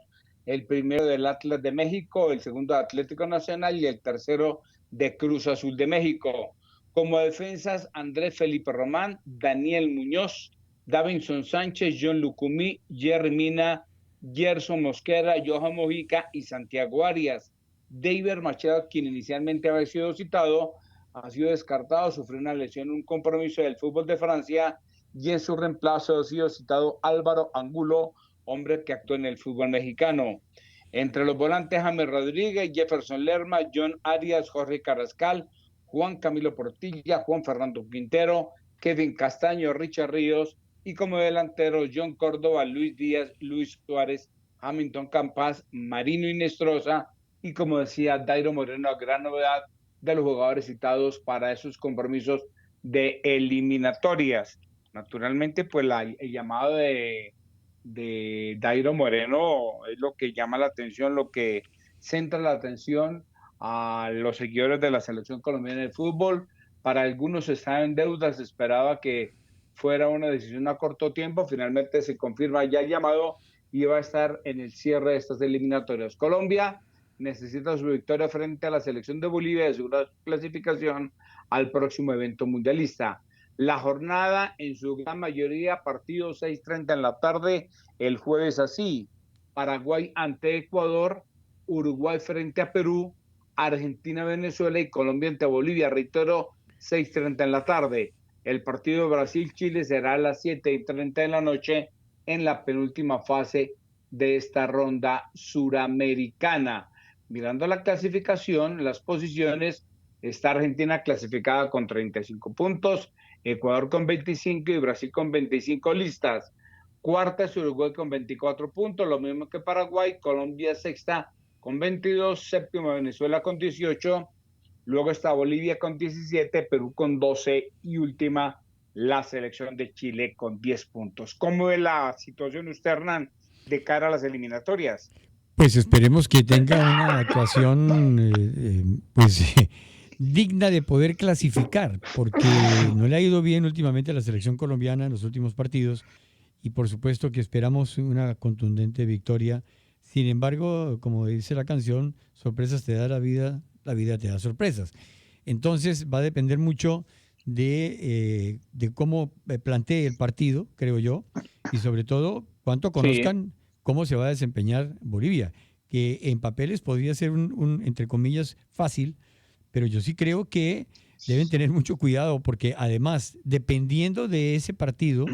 el primero del Atlas de México, el segundo de Atlético Nacional y el tercero de Cruz Azul de México. Como defensas, Andrés Felipe Román, Daniel Muñoz, Davinson Sánchez, John Lucumí, Jerry Mina, Gerson Mosquera, Johan Mojica y Santiago Arias. David Machado, quien inicialmente había sido citado, ha sido descartado, sufrió una lesión en un compromiso del fútbol de Francia, y en su reemplazo ha sido citado Álvaro Angulo, hombre que actuó en el fútbol mexicano. Entre los volantes, James Rodríguez, Jefferson Lerma, John Arias, Jorge Carrascal, Juan Camilo Portilla, Juan Fernando Quintero, Kevin Castaño, Richard Ríos, y como delanteros John Córdoba, Luis Díaz, Luis Suárez, Hamilton Campas, Marino Inestrosa, y como decía Dairo Moreno, gran novedad de los jugadores citados para esos compromisos de eliminatorias. Naturalmente, pues el llamado de Dairo Moreno es lo que llama la atención, lo que centra la atención a los seguidores de la selección colombiana de fútbol. Para algunos está en deuda, se esperaba que fuera una decisión a corto tiempo, finalmente se confirma ya el llamado y va a estar en el cierre de estas eliminatorias. Colombia necesita su victoria frente a la selección de Bolivia de su clasificación al próximo evento mundialista. La jornada en su gran mayoría, partido 6:30 en la tarde, el jueves así: Paraguay ante Ecuador, Uruguay frente a Perú, Argentina, Venezuela y Colombia ante Bolivia. Reitero, 6:30 en la tarde. El partido de Brasil-Chile será a las 7:30 de la noche en la penúltima fase de esta ronda suramericana. Mirando la clasificación, las posiciones, está Argentina clasificada con 35 puntos, Ecuador con 25 y Brasil con 25 listas. Cuarta es Uruguay con 24 puntos, lo mismo que Paraguay. Colombia sexta con 22, séptima Venezuela con 18, luego está Bolivia con 17, Perú con 12 y última la selección de Chile con 10 puntos. ¿Cómo ve la situación usted, Hernán, de cara a las eliminatorias? Pues esperemos que tenga una actuación digna de poder clasificar, porque no le ha ido bien últimamente a la selección colombiana en los últimos partidos y por supuesto que esperamos una contundente victoria. Sin embargo, como dice la canción, sorpresas te da la vida te da sorpresas. Entonces va a depender mucho de cómo plantee el partido, creo yo, y sobre todo cuánto conozcan cómo se va a desempeñar Bolivia, que en papeles podría ser entre comillas, fácil, pero yo sí creo que deben tener mucho cuidado porque además, dependiendo de ese partido,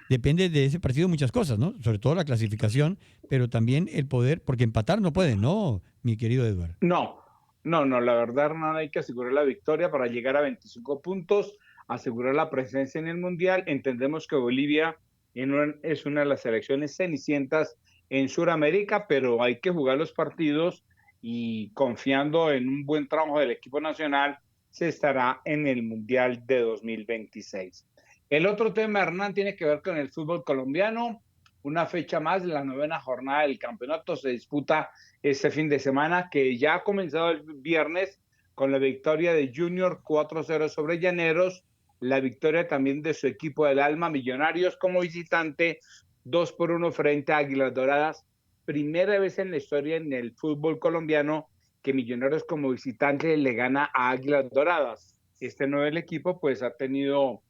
depende de ese partido muchas cosas, ¿no? Sobre todo la clasificación, pero también el poder, porque empatar no pueden, ¿no, mi querido Eduardo? No, la verdad, Hernán, hay que asegurar la victoria para llegar a 25 puntos, asegurar la presencia en el Mundial. Entendemos que Bolivia es una de las selecciones cenicientas en Sudamérica, pero hay que jugar los partidos y confiando en un buen trabajo del equipo nacional, se estará en el Mundial de 2026. El otro tema, Hernán, tiene que ver con el fútbol colombiano. Una fecha más, la 9ª jornada del campeonato se disputa este fin de semana, que ya ha comenzado el viernes con la victoria de Junior 4-0 sobre Llaneros, la victoria también de su equipo del alma, Millonarios, como visitante, 2-1 frente a Águilas Doradas. Primera vez en la historia en el fútbol colombiano que Millonarios como visitante le gana a Águilas Doradas. Este nuevo equipo pues ha tenido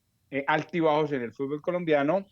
altibajos en el fútbol colombiano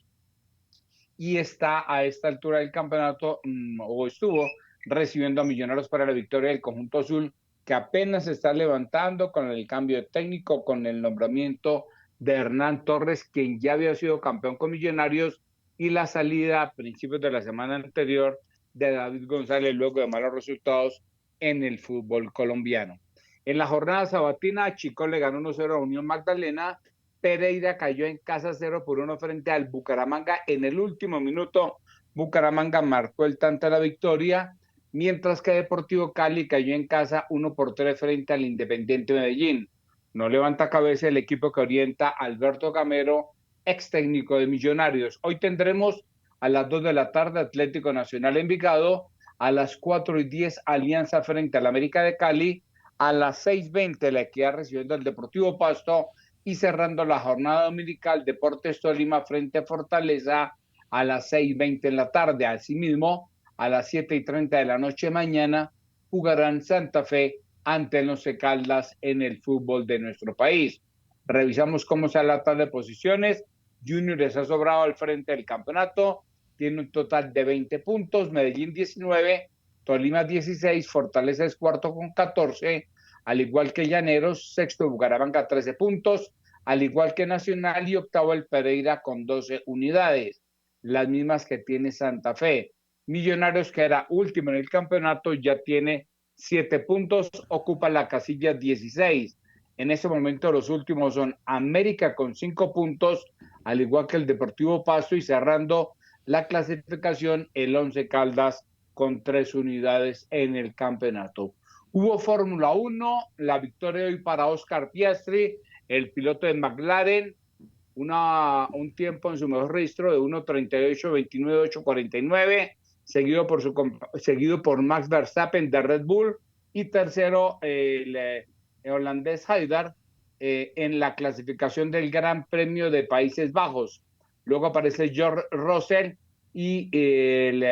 y está a esta altura del campeonato o estuvo recibiendo a Millonarios para la victoria del conjunto azul, que apenas se está levantando con el cambio de técnico, con el nombramiento de Hernán Torres, quien ya había sido campeón con Millonarios, y la salida a principios de la semana anterior de David González luego de malos resultados en el fútbol colombiano. En la jornada sabatina, Chico le ganó 1-0 a Unión Magdalena. Pereira cayó en casa 0-1 frente al Bucaramanga. En el último minuto, Bucaramanga marcó el tanto de la victoria, mientras que Deportivo Cali cayó en casa 1-3 frente al Independiente Medellín. No levanta cabeza el equipo que orienta Alberto Gamero, ex técnico de Millonarios. Hoy tendremos a las 2 de la tarde Atlético Nacional Envigado, a las 4:10 Alianza frente al América de Cali, a las 6:20 La Equidad recibiendo al Deportivo Pasto, y cerrando la jornada dominical, Deportes Tolima frente a Fortaleza a las 6:20 en la tarde. Asimismo, a las 7:30 de la noche mañana, jugarán Santa Fe ante el Once Caldas en el fútbol de nuestro país. Revisamos cómo está la tabla de posiciones. Junior está sobrado al frente del campeonato, tiene un total de 20 puntos, Medellín 19, Tolima 16, Fortaleza es cuarto con 14, al igual que Llaneros, sexto Bucaramanga 13 puntos, al igual que Nacional, y octavo el Pereira con 12 unidades, las mismas que tiene Santa Fe. Millonarios, que era último en el campeonato, ya tiene 7 puntos, ocupa la casilla 16. En ese momento los últimos son América con 5 puntos, al igual que el Deportivo Pasto, y cerrando la clasificación el Once Caldas con 3 unidades en el campeonato. Hubo Fórmula 1, la victoria hoy para Oscar Piastri, el piloto de McLaren, un tiempo en su mejor registro de 1:38.29.849, seguido por Max Verstappen de Red Bull, y tercero el holandés Haidar en la clasificación del Gran Premio de Países Bajos. Luego aparece George Russell y el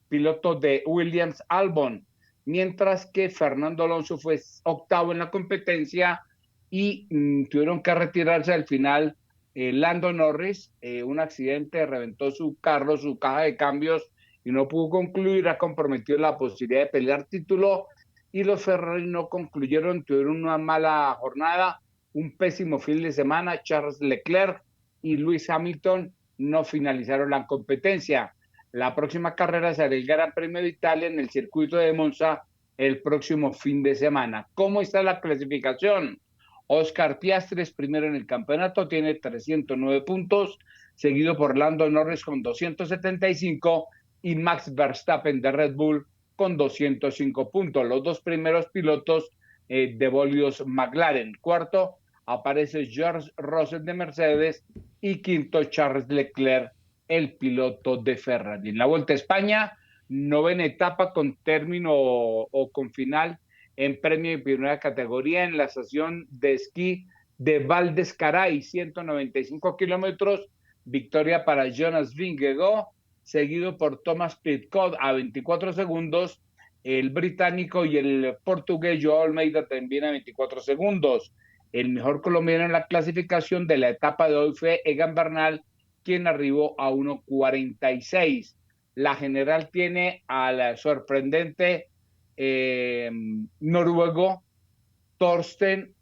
piloto de Williams, Albon, mientras que Fernando Alonso fue octavo en la competencia y tuvieron que retirarse al final Lando Norris. Un accidente reventó su carro, su caja de cambios, y no pudo concluir, ha comprometido la posibilidad de pelear título, y los Ferrari no concluyeron, tuvieron una mala jornada, un pésimo fin de semana. Charles Leclerc y Lewis Hamilton no finalizaron la competencia. La próxima carrera será el Gran Premio de Italia en el circuito de Monza el próximo fin de semana. ¿Cómo está la clasificación? Oscar Piastri es primero en el campeonato, tiene 309 puntos, seguido por Lando Norris con 275 y Max Verstappen de Red Bull con 205 puntos. Los dos primeros pilotos de bólidos McLaren. Cuarto aparece George Russell de Mercedes y quinto Charles Leclerc, el piloto de Ferrari. En la Vuelta a España, novena etapa con término o con final en premio de primera categoría en la estación de esquí de Val d'Escaray, 195 kilómetros, victoria para Jonas Vingegaard, seguido por Thomas Pidcock a 24 segundos, el británico y el portugués Joao Almeida también a 24 segundos. El mejor colombiano en la clasificación de la etapa de hoy fue Egan Bernal, quien arribó a 1.46. La general tiene al sorprendente noruego Thorsten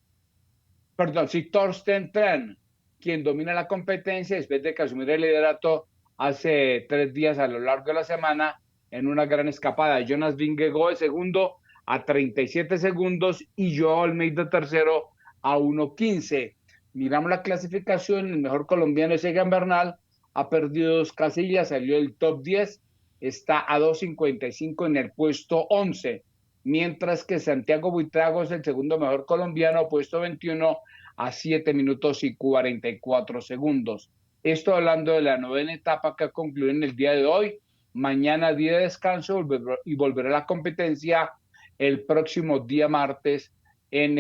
Tran, quien domina la competencia después de que asumiera el liderato hace 3 días a lo largo de la semana en una gran escapada. Jonas Vingegaard el segundo a 37 segundos y Joao Almeida tercero a 1.15. Miramos la clasificación, el mejor colombiano es Egan Bernal, ha perdido 2 casillas, salió del top 10, está a 2.55 en el puesto 11, mientras que Santiago Buitrago es el segundo mejor colombiano, puesto 21 a 7 minutos y 44 segundos. Esto hablando de la novena etapa que concluye en el día de hoy. Mañana día de descanso y volverá a la competencia el próximo día martes en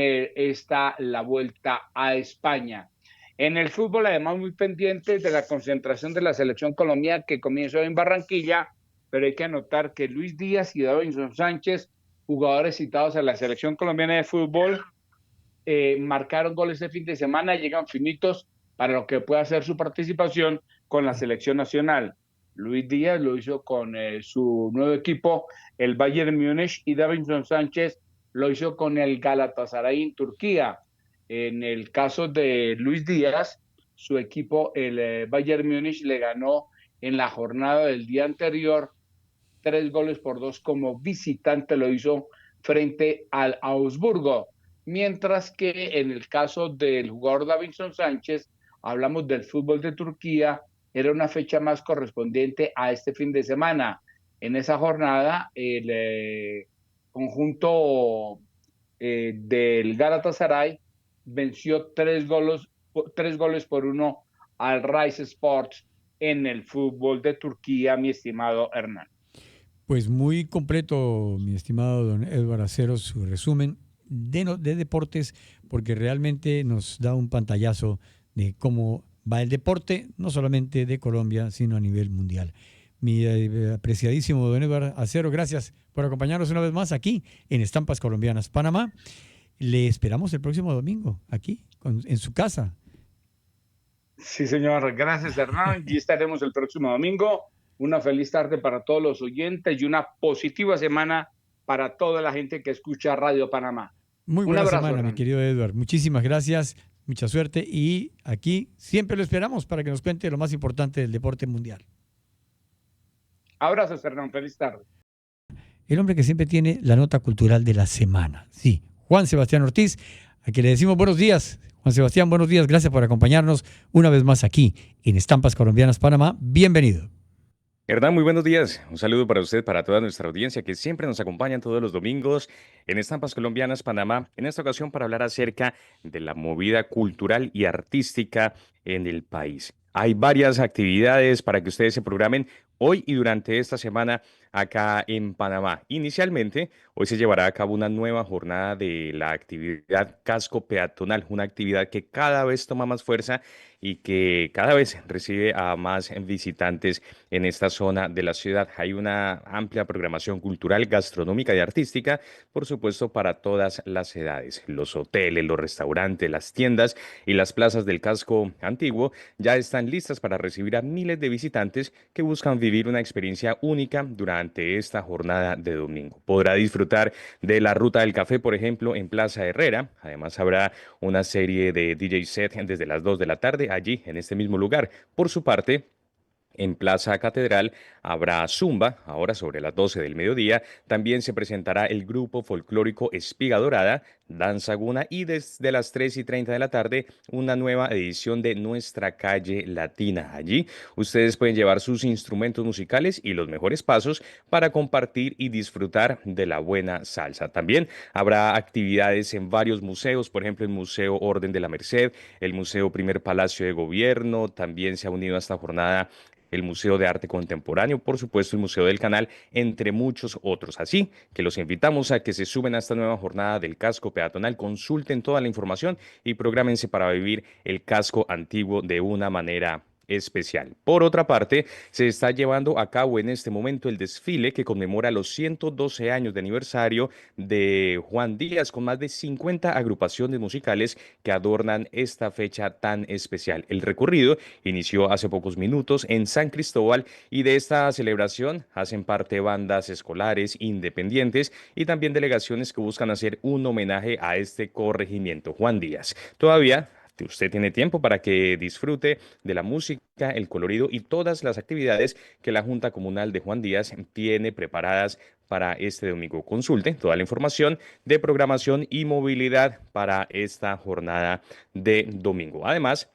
la Vuelta a España. En el fútbol, además, muy pendientes de la concentración de la selección colombiana que comienza hoy en Barranquilla, pero hay que anotar que Luis Díaz y Davinson Sánchez, jugadores citados a la selección colombiana de fútbol, marcaron goles este fin de semana, llegan finitos para lo que pueda ser su participación con la selección nacional. Luis Díaz lo hizo con su nuevo equipo, el Bayern Múnich, y Davinson Sánchez lo hizo con el Galatasaray en Turquía. En el caso de Luis Díaz, su equipo, el Bayern Múnich, le ganó en la jornada del día anterior 3-2 como visitante, lo hizo frente al Augsburgo. Mientras que en el caso del jugador Davinson Sánchez, hablamos del fútbol de Turquía, era una fecha más correspondiente a este fin de semana. En esa jornada, el conjunto del Galatasaray venció 3-1 al Rize Sports en el fútbol de Turquía, mi estimado Hernán. Pues muy completo, mi estimado don Edward Acero, su resumen de deportes, porque realmente nos da un pantallazo de cómo va el deporte, no solamente de Colombia, sino a nivel mundial. Mi apreciadísimo don Edward Acero, gracias por acompañarnos una vez más aquí en Estampas Colombianas Panamá. Le esperamos el próximo domingo aquí, en su casa. Sí, señor. Gracias, Hernán. Y estaremos el próximo domingo. Una feliz tarde para todos los oyentes y una positiva semana para toda la gente que escucha Radio Panamá. Muy buena semana, mi querido Edward. Muchísimas gracias, mucha suerte y aquí siempre lo esperamos para que nos cuente lo más importante del deporte mundial. Abrazos, Hernán. Feliz tarde. El hombre que siempre tiene la nota cultural de la semana. Sí, Juan Sebastián Ortiz, a quien le decimos buenos días. Juan Sebastián, buenos días. Gracias por acompañarnos una vez más aquí en Estampas Colombianas Panamá. Bienvenido. Hernán, muy buenos días. Un saludo para usted, para toda nuestra audiencia que siempre nos acompañan todos los domingos en Estampas Colombianas Panamá. En esta ocasión para hablar acerca de la movida cultural y artística en el país. Hay varias actividades para que ustedes se programen hoy y durante esta semana acá en Panamá. Inicialmente, hoy se llevará a cabo una nueva jornada de la actividad Casco Peatonal, una actividad que cada vez toma más fuerza y que cada vez recibe a más visitantes en esta zona de la ciudad. Hay una amplia programación cultural, gastronómica y artística, por supuesto, para todas las edades. Los hoteles, los restaurantes, las tiendas y las plazas del casco antiguo ya están listas para recibir a miles de visitantes que buscan vivir una experiencia única durante esta jornada de domingo. Podrá disfrutar de la Ruta del Café, por ejemplo, en Plaza Herrera. Además, habrá una serie de DJ set desde las 2 de la tarde allí, en este mismo lugar. Por su parte, en Plaza Catedral habrá zumba, ahora sobre las 12 del mediodía. También se presentará el grupo folclórico Espiga Dorada, Danza Guna y desde las 3:30 de la tarde una nueva edición de Nuestra Calle Latina. Allí ustedes pueden llevar sus instrumentos musicales y los mejores pasos para compartir y disfrutar de la buena salsa. También habrá actividades en varios museos, por ejemplo el Museo Orden de la Merced, el Museo Primer Palacio de Gobierno. También se ha unido a esta jornada el Museo de Arte Contemporáneo, por supuesto el Museo del Canal, entre muchos otros. Así que los invitamos a que se suben a esta nueva jornada del casco peatonal, consulten toda la información y prográmense para vivir el casco antiguo de una manera especial. Por otra parte, se está llevando a cabo en este momento el desfile que conmemora los 112 años de aniversario de Juan Díaz, con más de 50 agrupaciones musicales que adornan esta fecha tan especial. El recorrido inició hace pocos minutos en San Cristóbal y de esta celebración hacen parte bandas escolares, independientes y también delegaciones que buscan hacer un homenaje a este corregimiento Juan Díaz. Todavía usted tiene tiempo para que disfrute de la música, el colorido y todas las actividades que la Junta Comunal de Juan Díaz tiene preparadas para este domingo. Consulte toda la información de programación y movilidad para esta jornada de domingo. Además,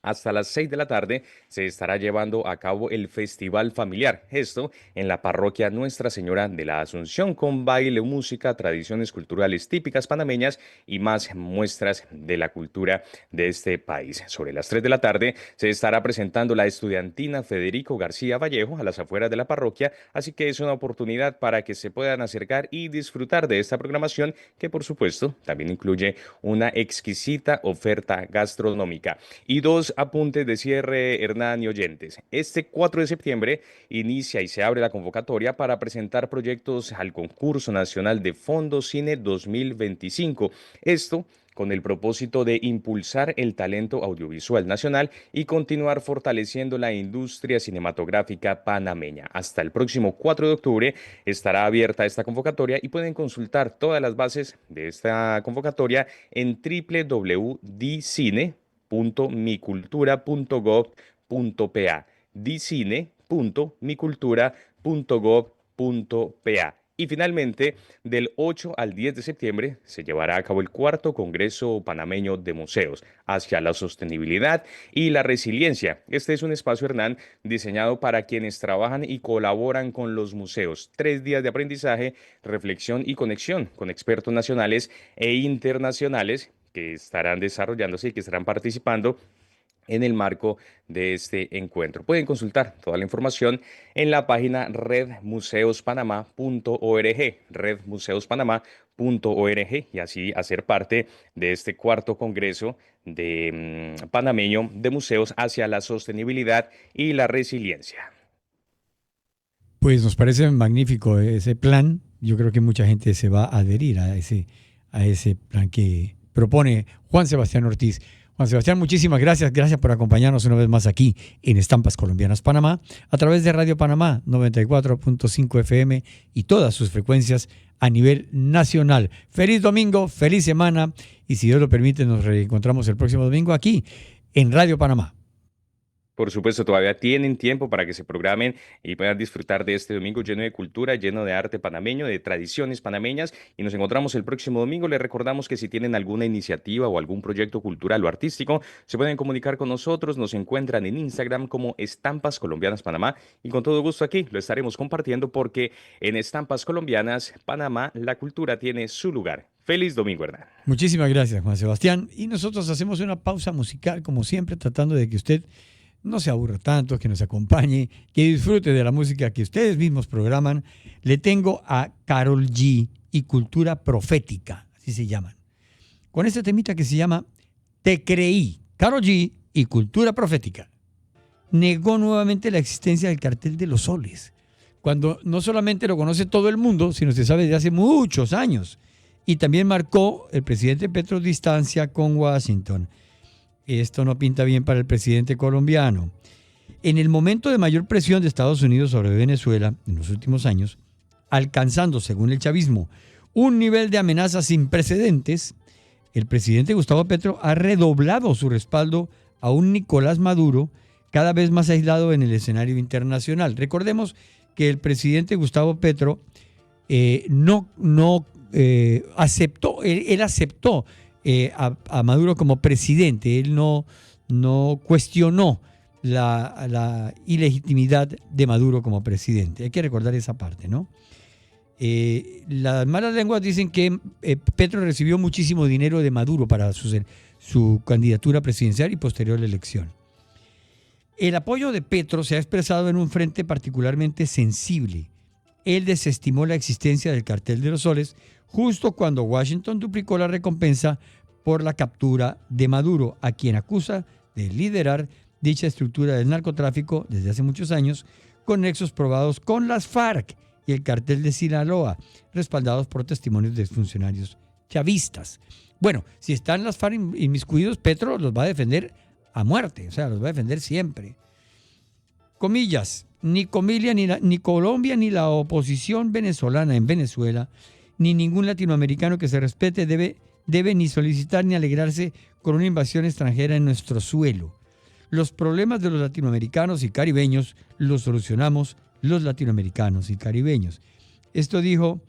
hasta las 6 de la tarde se estará llevando a cabo el Festival Familiar. Esto en la parroquia Nuestra Señora de la Asunción, con baile, música, tradiciones culturales típicas panameñas y más muestras de la cultura de este país. Sobre las 3 de la tarde se estará presentando la estudiantina Federico García Vallejo a las afueras de la parroquia, así que es una oportunidad para que se puedan acercar y disfrutar de esta programación que, por supuesto, también incluye una exquisita oferta gastronómica. Y dos apuntes de cierre, Hernán y oyentes. Este 4 de septiembre inicia y se abre la convocatoria para presentar proyectos al Concurso Nacional de Fondo Cine 2025. Esto con el propósito de impulsar el talento audiovisual nacional y continuar fortaleciendo la industria cinematográfica panameña. Hasta el próximo 4 de octubre estará abierta esta convocatoria y pueden consultar todas las bases de esta convocatoria en www.micultura.gov.pa, dicine.micultura.gov.pa. Y finalmente, del 8 al 10 de septiembre se llevará a cabo el cuarto Congreso Panameño de Museos hacia la sostenibilidad y la resiliencia. Este es un espacio, Hernán, diseñado para quienes trabajan y colaboran con los museos. 3 días de aprendizaje, reflexión y conexión con expertos nacionales e internacionales que estarán desarrollándose y que estarán participando en el marco de este encuentro. Pueden consultar toda la información en la página redmuseospanamá.org, redmuseospanamá.org, y así hacer parte de este cuarto Congreso de Panameño de Museos hacia la sostenibilidad y la resiliencia. Pues nos parece magnífico ese plan. Yo creo que mucha gente se va a adherir a ese plan que propone Juan Sebastián Ortiz. Juan Sebastián, muchísimas gracias. Gracias por acompañarnos una vez más aquí en Estampas Colombianas Panamá, a través de Radio Panamá 94.5 FM y todas sus frecuencias a nivel nacional. Feliz domingo, feliz semana, y si Dios lo permite nos reencontramos el próximo domingo aquí en Radio Panamá. Por supuesto, todavía tienen tiempo para que se programen y puedan disfrutar de este domingo lleno de cultura, lleno de arte panameño, de tradiciones panameñas. Y nos encontramos el próximo domingo. Les recordamos que si tienen alguna iniciativa o algún proyecto cultural o artístico, se pueden comunicar con nosotros. Nos encuentran en Instagram como Estampas Colombianas Panamá. Y con todo gusto aquí lo estaremos compartiendo, porque en Estampas Colombianas Panamá la cultura tiene su lugar. Feliz domingo, Hernán. Muchísimas gracias, Juan Sebastián. Y nosotros hacemos una pausa musical, como siempre, tratando de que usted no se aburra tanto, que nos acompañe, que disfrute de la música que ustedes mismos programan. Le tengo a Karol G y Cultura Profética, así se llaman, con este temita que se llama Te Creí. Karol G y Cultura Profética negó nuevamente la existencia del Cartel de los Soles, cuando no solamente lo conoce todo el mundo, sino se sabe desde hace muchos años. Y también marcó el presidente Petro distancia con Washington. Esto no pinta bien para el presidente colombiano. En el momento de mayor presión de Estados Unidos sobre Venezuela en los últimos años, alcanzando, según el chavismo, un nivel de amenaza sin precedentes, el presidente Gustavo Petro ha redoblado su respaldo a un Nicolás Maduro cada vez más aislado en el escenario internacional. Recordemos que el presidente Gustavo Petro aceptó, él aceptó a Maduro como presidente, él no cuestionó la ilegitimidad de Maduro como presidente. Hay que recordar esa parte, ¿no? Las malas lenguas dicen que Petro recibió muchísimo dinero de Maduro para su candidatura presidencial y posterior elección. El apoyo de Petro se ha expresado en un frente particularmente sensible. Él desestimó la existencia del Cartel de los Soles justo cuando Washington duplicó la recompensa por la captura de Maduro, a quien acusa de liderar dicha estructura del narcotráfico desde hace muchos años, con nexos probados con las FARC y el Cartel de Sinaloa, respaldados por testimonios de exfuncionarios chavistas. Bueno, si están las FARC inmiscuidos, Petro los va a defender a muerte, o sea, los va a defender siempre. Comillas, ni Colombia ni la oposición venezolana en Venezuela, ni ningún latinoamericano que se respete debe ni solicitar ni alegrarse con una invasión extranjera en nuestro suelo. Los problemas de los latinoamericanos y caribeños los solucionamos los latinoamericanos y caribeños. Esto dijo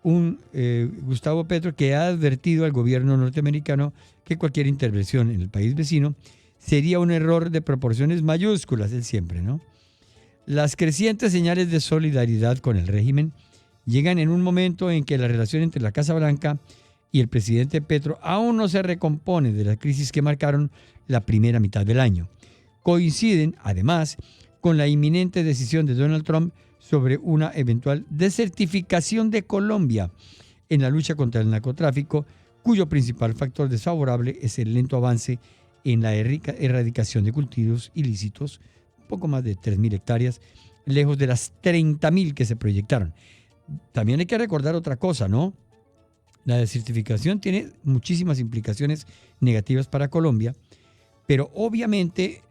Gustavo Petro, que ha advertido al gobierno norteamericano que cualquier intervención en el país vecino sería un error de proporciones mayúsculas, él siempre, ¿no? Las crecientes señales de solidaridad con el régimen llegan en un momento en que la relación entre la Casa Blanca y el presidente Petro aún no se recompone de la crisis que marcaron la primera mitad del año. Coinciden, además, con la inminente decisión de Donald Trump sobre una eventual desertificación de Colombia en la lucha contra el narcotráfico, cuyo principal factor desfavorable es el lento avance en la erradicación de cultivos ilícitos, poco más de 3.000 hectáreas, lejos de las 30.000 que se proyectaron. También hay que recordar otra cosa, ¿no? La desertificación tiene muchísimas implicaciones negativas para Colombia, pero obviamente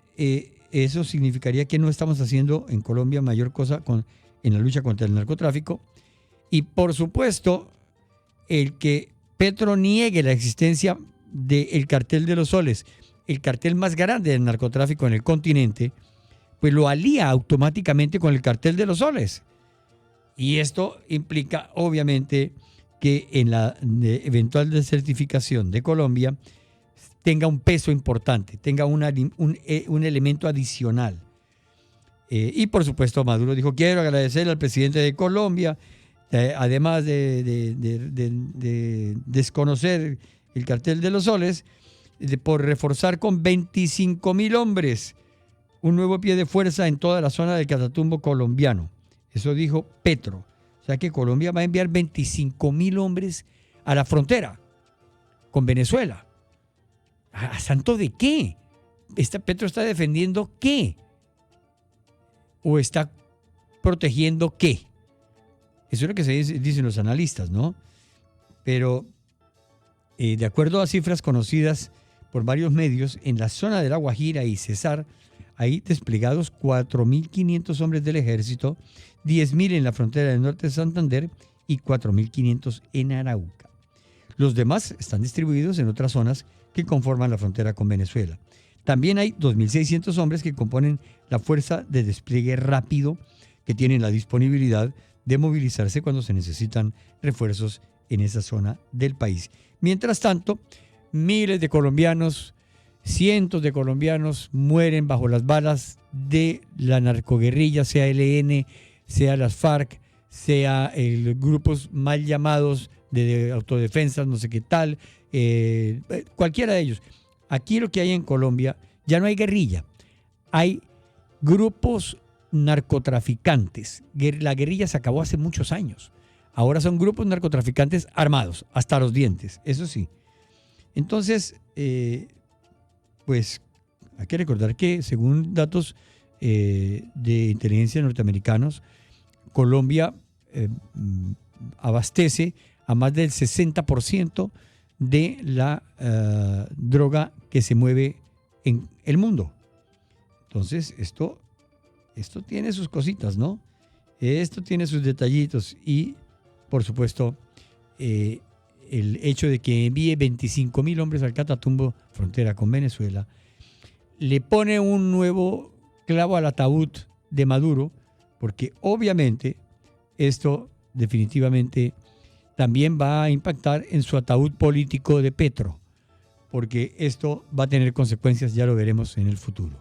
eso significaría que no estamos haciendo en Colombia mayor cosa en la lucha contra el narcotráfico. Y por supuesto, el que Petro niegue la existencia del Cartel de los Soles, el cartel más grande del narcotráfico en el continente, pues lo alía automáticamente con el Cartel de los Soles. Y esto implica, obviamente, que en la eventual desertificación de Colombia tenga un peso importante, tenga un elemento adicional. Y por supuesto Maduro dijo: quiero agradecer al presidente de Colombia, además de desconocer el Cartel de los Soles, por reforzar con 25.000 hombres un nuevo pie de fuerza en toda la zona del Catatumbo colombiano. Eso dijo Petro. O sea que Colombia va a enviar 25.000 hombres a la frontera con Venezuela. ¿A santo de qué? ¿Petro está defendiendo qué? ¿O está protegiendo qué? Eso es lo que dicen los analistas, ¿no? Pero de acuerdo a cifras conocidas por varios medios, en la zona de La Guajira y Cesar hay desplegados 4.500 hombres del ejército, 10.000 en la frontera del norte de Santander y 4.500 en Arauca. Los demás están distribuidos en otras zonas que conforman la frontera con Venezuela. También hay 2.600 hombres que componen la fuerza de despliegue rápido, que tienen la disponibilidad de movilizarse cuando se necesitan refuerzos en esa zona del país. Mientras tanto, miles de colombianos, cientos de colombianos mueren bajo las balas de la narcoguerrilla, sea ELN, sea las FARC, sea grupos mal llamados de autodefensa, no sé qué tal, cualquiera de ellos. Aquí lo que hay en Colombia, ya no hay guerrilla, hay grupos narcotraficantes. La guerrilla se acabó hace muchos años. Ahora son grupos narcotraficantes armados, hasta los dientes, eso sí. Entonces, pues hay que recordar que según datos de inteligencia norteamericanos, Colombia abastece a más del 60% de la droga que se mueve en el mundo. Entonces, esto esto tiene sus cositas, ¿no? Esto tiene sus detallitos y, por supuesto, el hecho de que envíe 25.000 hombres al Catatumbo, frontera con Venezuela, le pone un nuevo clavo al ataúd de Maduro, porque obviamente esto definitivamente también va a impactar en su ataúd político de Petro, porque esto va a tener consecuencias, ya lo veremos en el futuro.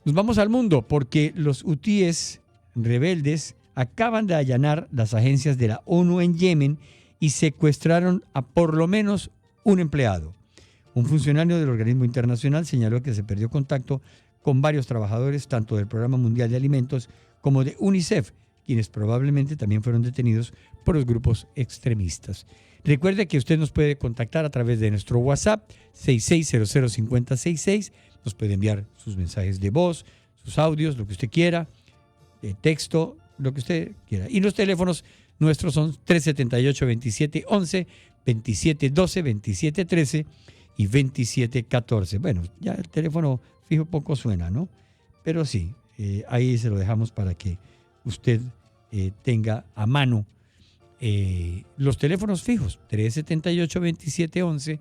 Nos vamos al mundo, porque los hutíes rebeldes acaban de allanar las agencias de la ONU en Yemen y secuestraron a por lo menos un empleado. Un funcionario del organismo internacional señaló que se perdió contacto con varios trabajadores, tanto del Programa Mundial de Alimentos como de UNICEF, quienes probablemente también fueron detenidos por los grupos extremistas. Recuerde que usted nos puede contactar a través de nuestro WhatsApp 66005066. Nos puede enviar sus mensajes de voz, sus audios, lo que usted quiera, de texto, lo que usted quiera. Y los teléfonos nuestros son 378-2711, 2712, 2713 y 2714. Bueno, ya el teléfono fijo poco suena, ¿no? Pero sí, ahí se lo dejamos para que usted tenga a mano los teléfonos fijos, 378-2711,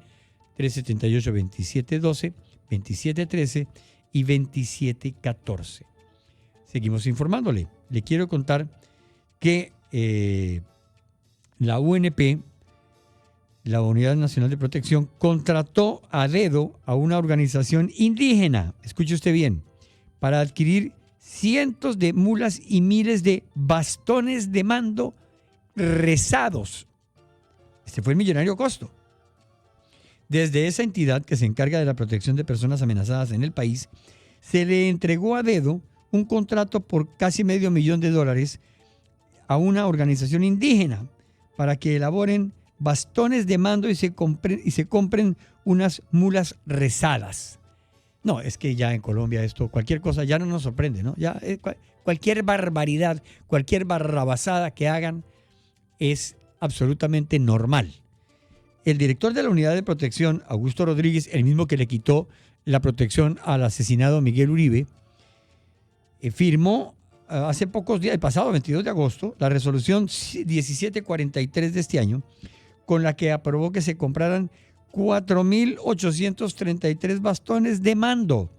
378-2712, 2713 y 2714. Seguimos informándole. Le quiero contar que la UNP, la Unidad Nacional de Protección, contrató a dedo a una organización indígena, escuche usted bien, para adquirir cientos de mulas y miles de bastones de mando rezados. Este fue el millonario costo. Desde esa entidad que se encarga de la protección de personas amenazadas en el país, se le entregó a dedo un contrato por casi $500,000 a una organización indígena para que elaboren bastones de mando y se compren unas mulas rezadas. No, es que ya en Colombia esto, cualquier cosa ya no nos sorprende, ¿no? Ya cualquier barbaridad, cualquier barrabasada que hagan es absolutamente normal. El director de la Unidad de Protección, Augusto Rodríguez, el mismo que le quitó la protección al asesinado Miguel Uribe, firmó hace pocos días, el pasado 22 de agosto, la resolución 1743 de este año, con la que aprobó que se compraran 4.833 bastones de mando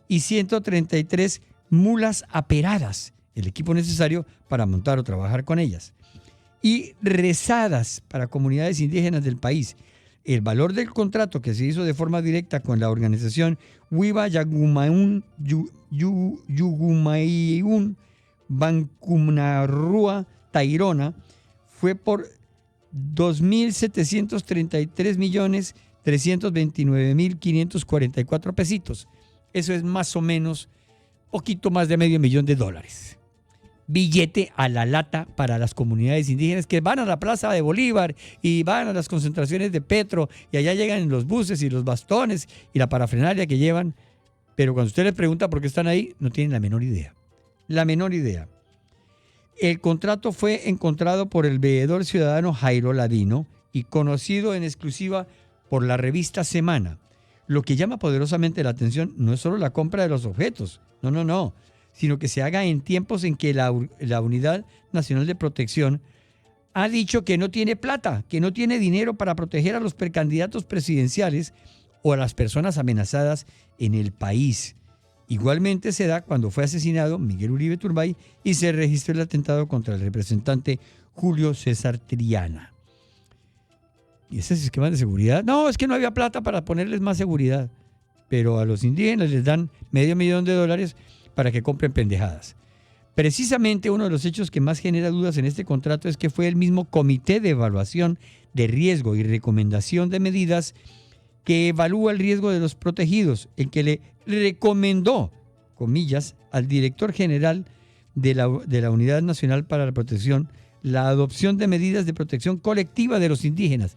y 133 mulas aperadas, el equipo necesario para montar o trabajar con ellas, y rezadas para comunidades indígenas del país. El valor del contrato, que se hizo de forma directa con la organización Wiva Yagumayun Bancumnarrua Tairona, fue por 2.733.329.544 pesitos. Eso es más o menos poquito más de $500,000. Billete a la lata para las comunidades indígenas que van a la Plaza de Bolívar y van a las concentraciones de Petro y allá llegan los buses y los bastones y la parafernalia que llevan, pero cuando usted les pregunta por qué están ahí, no tienen la menor idea. La menor idea. El contrato fue encontrado por el veedor ciudadano Jairo Ladino y conocido en exclusiva por la revista Semana. Lo que llama poderosamente la atención no es solo la compra de los objetos, no, sino que se haga en tiempos en que la Unidad Nacional de Protección ha dicho que no tiene plata, que no tiene dinero para proteger a los precandidatos presidenciales o a las personas amenazadas en el país. Igualmente se da cuando fue asesinado Miguel Uribe Turbay y se registró el atentado contra el representante Julio César Triana. ¿Y ese esquema de seguridad? No, es que no había plata para ponerles más seguridad. Pero a los indígenas les dan $500,000 para que compren pendejadas. Precisamente uno de los hechos que más genera dudas en este contrato es que fue el mismo Comité de Evaluación de Riesgo y Recomendación de Medidas que evalúa el riesgo de los protegidos, el que le recomendó, comillas, al director general de la Unidad Nacional para la Protección la adopción de medidas de protección colectiva de los indígenas.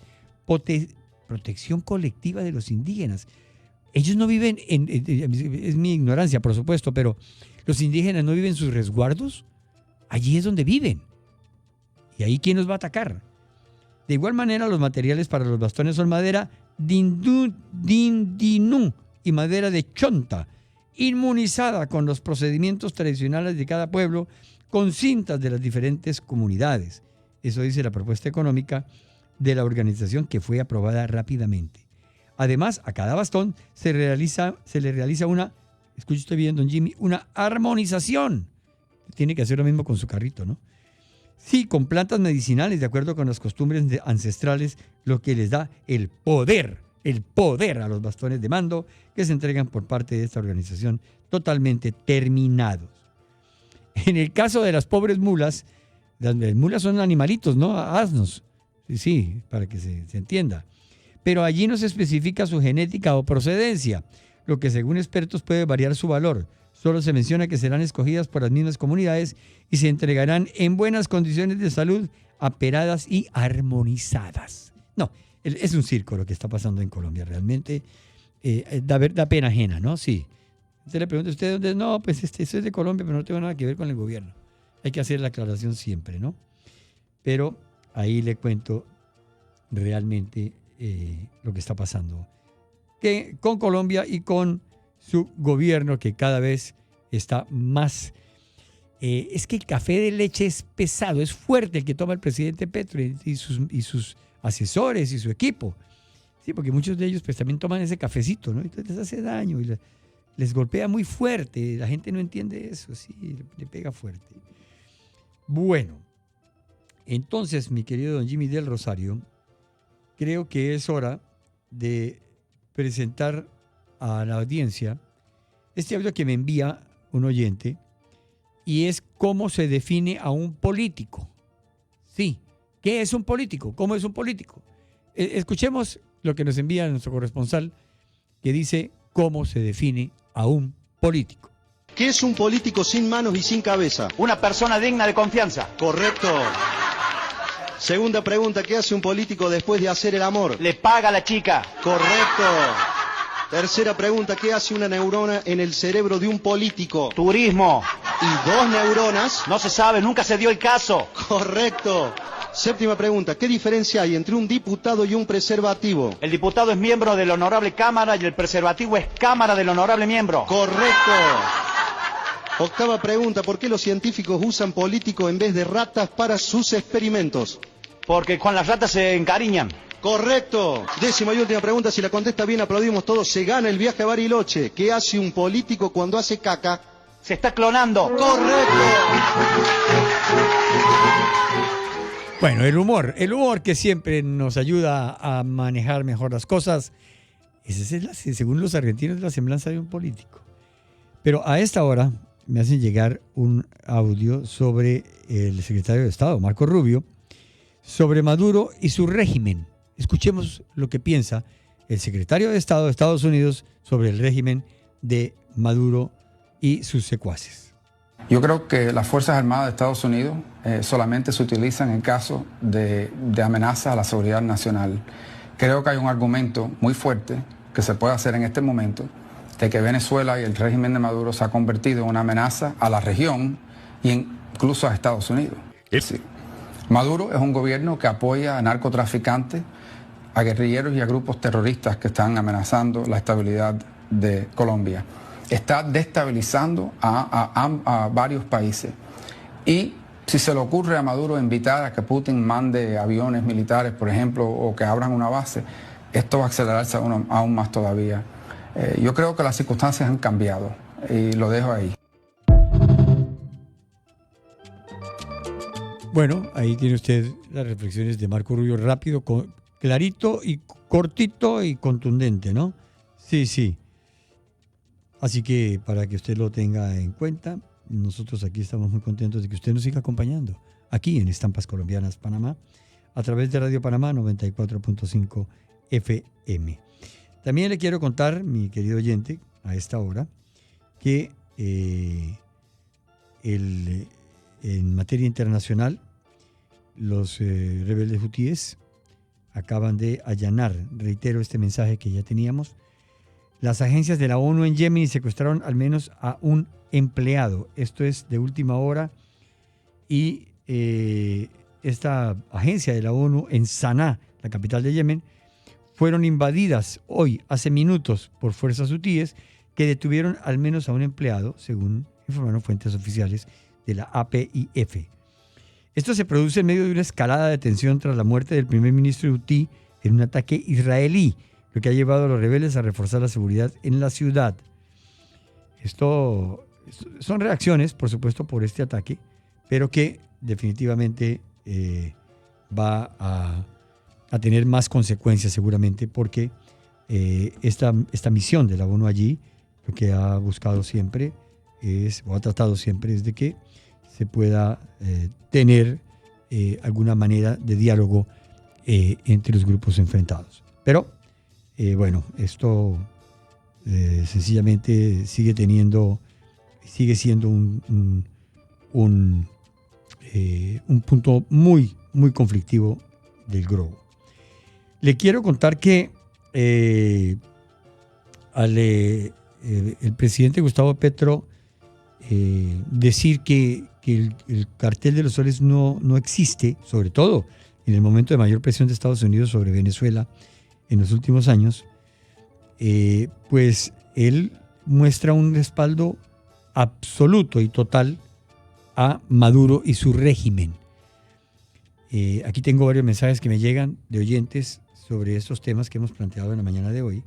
Protección colectiva de los indígenas. Ellos no viven es mi ignorancia, por supuesto, pero los indígenas no viven en sus resguardos. Allí es donde viven. ¿Y ahí quién los va a atacar? De igual manera, los materiales para los bastones son madera dindinú y madera de chonta. inmunizada con los procedimientos tradicionales de cada pueblo, con cintas de las diferentes comunidades. Eso dice la propuesta económica de la organización, que fue aprobada rápidamente. Además, a cada bastón se le realiza una, escuche usted bien, don Jimmy, una armonización. Tiene que hacer lo mismo con su carrito, ¿no? Sí, con plantas medicinales, de acuerdo con las costumbres ancestrales, lo que les da el poder a los bastones de mando que se entregan por parte de esta organización, totalmente terminados. En el caso de las pobres mulas, las mulas son animalitos, ¿no? Asnos. Sí, para que se entienda. Pero allí no se especifica su genética o procedencia, lo que según expertos puede variar su valor. Solo se menciona que serán escogidas por las mismas comunidades y se entregarán en buenas condiciones de salud, aperadas y armonizadas. No, es un circo lo que está pasando en Colombia, realmente da pena ajena, ¿no? Sí. Usted le pregunta a usted dónde es. No, pues eso es de Colombia, pero no tengo nada que ver con el gobierno. Hay que hacer la aclaración siempre, ¿no? Pero ahí le cuento realmente lo que está pasando con Colombia y con su gobierno, que cada vez está más... es que el café de leche es pesado, es fuerte el que toma el presidente Petro y sus asesores y su equipo. Sí, porque muchos de ellos pues también toman ese cafecito, ¿no? Entonces les hace daño y les golpea muy fuerte. La gente no entiende eso, sí, le pega fuerte. Bueno, entonces, mi querido don Jimmy del Rosario, creo que es hora de presentar a la audiencia este audio que me envía un oyente, y es cómo se define a un político. Sí, ¿qué es un político? ¿Cómo es un político? Escuchemos lo que nos envía nuestro corresponsal, que dice cómo se define a un político. ¿Qué es un político sin manos y sin cabeza? Una persona digna de confianza. Correcto. Segunda pregunta, ¿qué hace un político después de hacer el amor? Le paga a la chica. Correcto. Tercera pregunta, ¿qué hace una neurona en el cerebro de un político? Turismo. ¿Y 2 neuronas? No se sabe, nunca se dio el caso. Correcto. Séptima pregunta, ¿qué diferencia hay entre un diputado y un preservativo? El diputado es miembro de la honorable Cámara y el preservativo es Cámara del honorable miembro. Correcto. Octava pregunta, ¿por qué los científicos usan políticos en vez de ratas para sus experimentos? Porque con las ratas se encariñan. Correcto. Décima y última pregunta, si la contesta bien aplaudimos todos. Se gana el viaje a Bariloche. ¿Qué hace un político cuando hace caca? Se está clonando. Correcto. Bueno, el humor que siempre nos ayuda a manejar mejor las cosas. Esa es según los argentinos, la semblanza de un político. Pero a esta hora me hacen llegar un audio sobre el secretario de Estado, Marco Rubio, sobre Maduro y su régimen. Escuchemos lo que piensa el secretario de Estado de Estados Unidos sobre el régimen de Maduro y sus secuaces. Yo creo que las Fuerzas Armadas de Estados Unidos solamente se utilizan en caso de amenaza a la seguridad nacional. Creo que hay un argumento muy fuerte que se puede hacer en este momento de que Venezuela y el régimen de Maduro se ha convertido en una amenaza a la región e incluso a Estados Unidos. Sí. Maduro es un gobierno que apoya a narcotraficantes, a guerrilleros y a grupos terroristas que están amenazando la estabilidad de Colombia. Está destabilizando a varios países. Y si se le ocurre a Maduro invitar a que Putin mande aviones militares, por ejemplo, o que abran una base, esto va a acelerarse aún más todavía. Yo creo que las circunstancias han cambiado y lo dejo ahí. Bueno, ahí tiene usted las reflexiones de Marco Rubio, rápido, clarito y cortito y contundente, ¿no? Sí, sí. Así que para que usted lo tenga en cuenta, nosotros aquí estamos muy contentos de que usted nos siga acompañando aquí en Estampas Colombianas Panamá, a través de Radio Panamá 94.5 FM. También le quiero contar, mi querido oyente, a esta hora, que en materia internacional, los rebeldes hutíes acaban de allanar, reitero este mensaje que ya teníamos, las agencias de la ONU en Yemen y secuestraron al menos a un empleado. Esto es de última hora y esta agencia de la ONU en Saná, la capital de Yemen, fueron invadidas hoy, hace minutos, por fuerzas hutíes que detuvieron al menos a un empleado, según informaron fuentes oficiales de la APIF. Esto se produce en medio de una escalada de tensión tras la muerte del primer ministro Houthi en un ataque israelí, lo que ha llevado a los rebeldes a reforzar la seguridad en la ciudad. Esto son reacciones, por supuesto, por este ataque, pero que definitivamente va a tener más consecuencias seguramente, porque esta misión de la ONU allí, lo que ha buscado siempre o ha tratado siempre es de que se pueda tener alguna manera de diálogo entre los grupos enfrentados. Pero, bueno, esto sencillamente sigue siendo un punto muy, muy conflictivo del globo. Le quiero contar que el presidente Gustavo Petro decir que el cartel de los soles no existe, sobre todo en el momento de mayor presión de Estados Unidos sobre Venezuela en los últimos años, pues él muestra un respaldo absoluto y total a Maduro y su régimen. Aquí tengo varios mensajes que me llegan de oyentes sobre estos temas que hemos planteado en la mañana de hoy.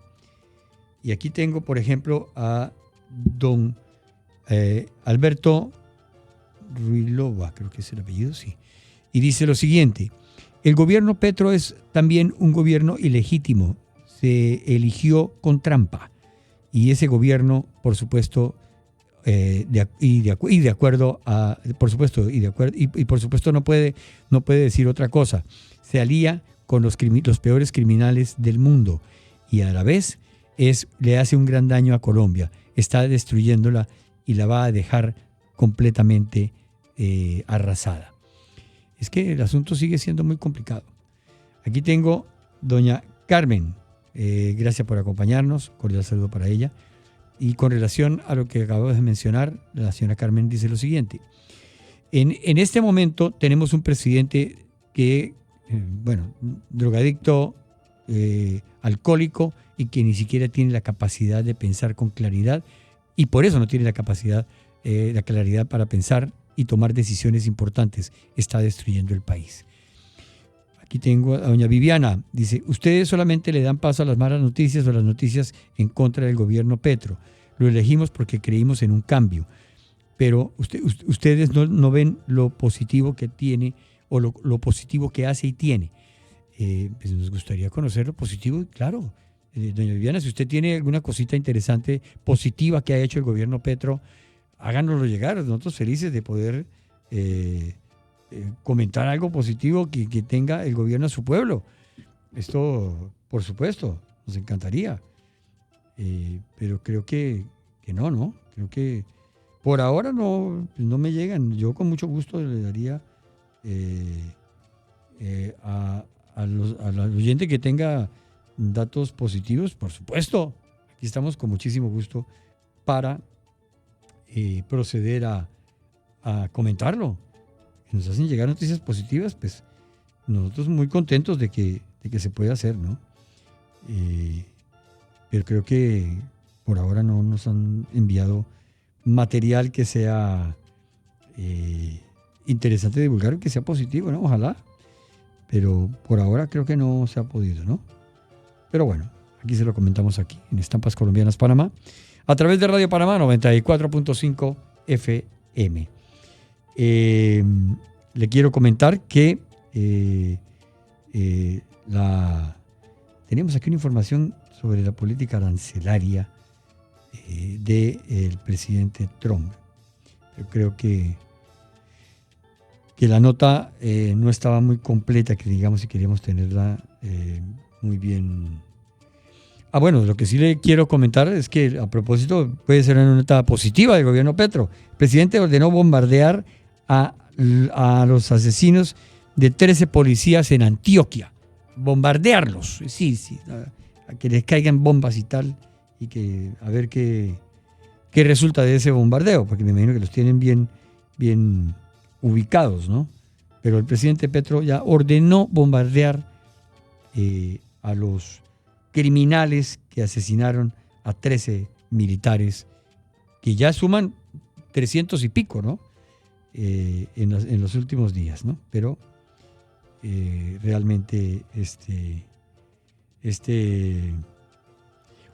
Y aquí tengo, por ejemplo, a don Alberto Ruilova, creo que es el apellido, sí. Y dice lo siguiente: el gobierno Petro es también un gobierno ilegítimo. Se eligió con trampa. Y ese gobierno, por supuesto, por supuesto no puede decir otra cosa. Se alía con los peores criminales del mundo y a la vez le hace un gran daño a Colombia. Está destruyéndola y la va a dejar completamente arrasada. Es que el asunto sigue siendo muy complicado. Aquí tengo doña Carmen. Gracias por acompañarnos. Cordial saludo para ella. Y con relación a lo que acabo de mencionar, la señora Carmen dice lo siguiente. En este momento tenemos un presidente que, drogadicto, alcohólico, y que ni siquiera tiene la capacidad de pensar con claridad, y por eso no tiene la capacidad, la claridad para pensar y tomar decisiones importantes. Está destruyendo el país. Aquí tengo a doña Viviana. Dice, ustedes solamente le dan paso a las malas noticias o las noticias en contra del gobierno Petro. Lo elegimos porque creímos en un cambio. Pero ustedes no ven lo positivo que tiene o lo positivo que hace y tiene. Pues nos gustaría conocer lo positivo, claro. Doña Viviana, si usted tiene alguna cosita interesante, positiva que ha hecho el gobierno Petro, háganoslo llegar. Nosotros felices de poder comentar algo positivo que tenga el gobierno a su pueblo. Esto, por supuesto, nos encantaría. Pero creo que no. Creo que por ahora no me llegan. Yo con mucho gusto le daría al oyente que tenga datos positivos, por supuesto. Aquí estamos con muchísimo gusto para proceder a comentarlo. Si nos hacen llegar noticias positivas, pues nosotros muy contentos de que se pueda hacer, ¿no? Pero creo que por ahora no nos han enviado material que sea interesante de divulgar, que sea positivo, ¿no? Ojalá. Pero por ahora creo que no se ha podido, ¿no? Pero bueno, aquí se lo comentamos aquí, en Estampas Colombianas Panamá, a través de Radio Panamá 94.5 FM. Le quiero comentar que tenemos aquí una información sobre la política arancelaria del presidente Trump. Yo creo que la nota no estaba muy completa, que digamos, si queríamos tenerla muy bien. Bueno, lo que sí le quiero comentar es que, a propósito, puede ser una nota positiva del gobierno Petro. El presidente ordenó bombardear a los asesinos de 13 policías en Antioquia. Bombardearlos, sí, a que les caigan bombas y tal, y que a ver qué resulta de ese bombardeo, porque me imagino que los tienen bien ubicados, ¿no? Pero el presidente Petro ya ordenó bombardear a los criminales que asesinaron a 13 militares que ya suman 300 y pico, ¿no? En los últimos días, ¿no? Pero realmente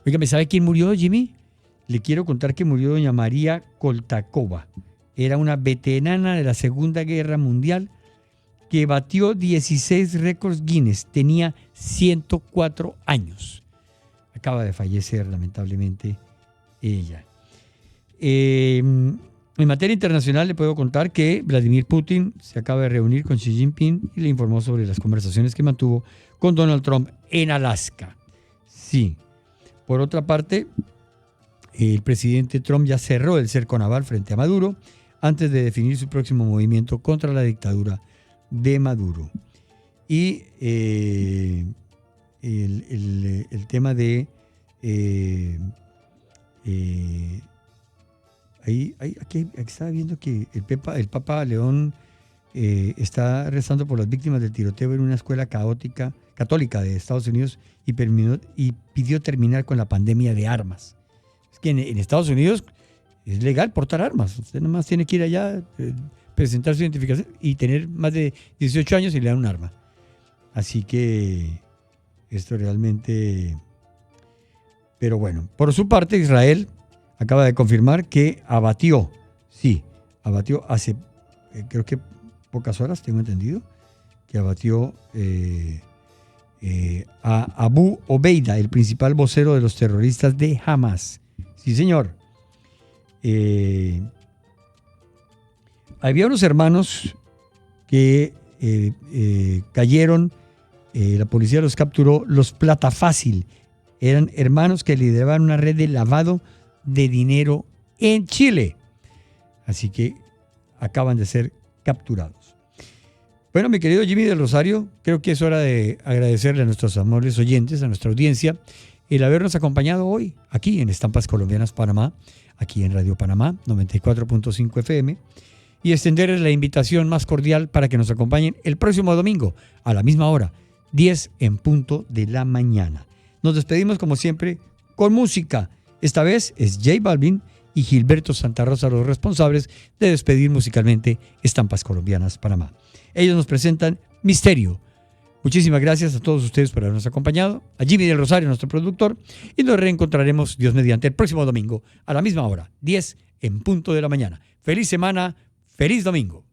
Oiga, ¿me sabe quién murió, Jimmy? Le quiero contar que murió doña María Koltakova. Era una veterana de la Segunda Guerra Mundial que batió 16 récords Guinness. Tenía 104 años. Acaba de fallecer, lamentablemente, ella. En materia internacional le puedo contar que Vladimir Putin se acaba de reunir con Xi Jinping y le informó sobre las conversaciones que mantuvo con Donald Trump en Alaska. Sí. Por otra parte, el presidente Trump ya cerró el cerco naval frente a Maduro antes de definir su próximo movimiento contra la dictadura de Maduro. Y el tema de... aquí estaba viendo que el Papa León está rezando por las víctimas del tiroteo en una escuela católica de Estados Unidos y pidió terminar con la pandemia de armas. Es que en Estados Unidos es legal portar armas. Usted nada más tiene que ir allá, presentar su identificación y tener más de 18 años y le dan un arma. Así que esto realmente... Pero bueno, por su parte Israel acaba de confirmar que abatió hace, creo que pocas horas, tengo entendido, que abatió a Abu Obeida, el principal vocero de los terroristas de Hamas. Sí, señor. Había unos hermanos que cayeron, la policía los capturó, los Plata Fácil. Eran hermanos que lideraban una red de lavado de dinero en Chile. Así que acaban de ser capturados. Bueno, mi querido Jimmy del Rosario, creo que es hora de agradecerle a nuestros amables oyentes, a nuestra audiencia, el habernos acompañado hoy aquí en Estampas Colombianas Panamá, aquí en Radio Panamá 94.5 FM, y extenderles la invitación más cordial para que nos acompañen el próximo domingo a la misma hora, 10 en punto de la mañana. Nos despedimos como siempre con música. Esta vez es J Balvin y Gilberto Santa Rosa los responsables de despedir musicalmente Estampas Colombianas Panamá. Ellos nos presentan Misterio. Muchísimas gracias a todos ustedes por habernos acompañado, a Jimmy del Rosario, nuestro productor, y nos reencontraremos, Dios mediante, el próximo domingo a la misma hora, 10 en punto de la mañana. Feliz semana, feliz domingo.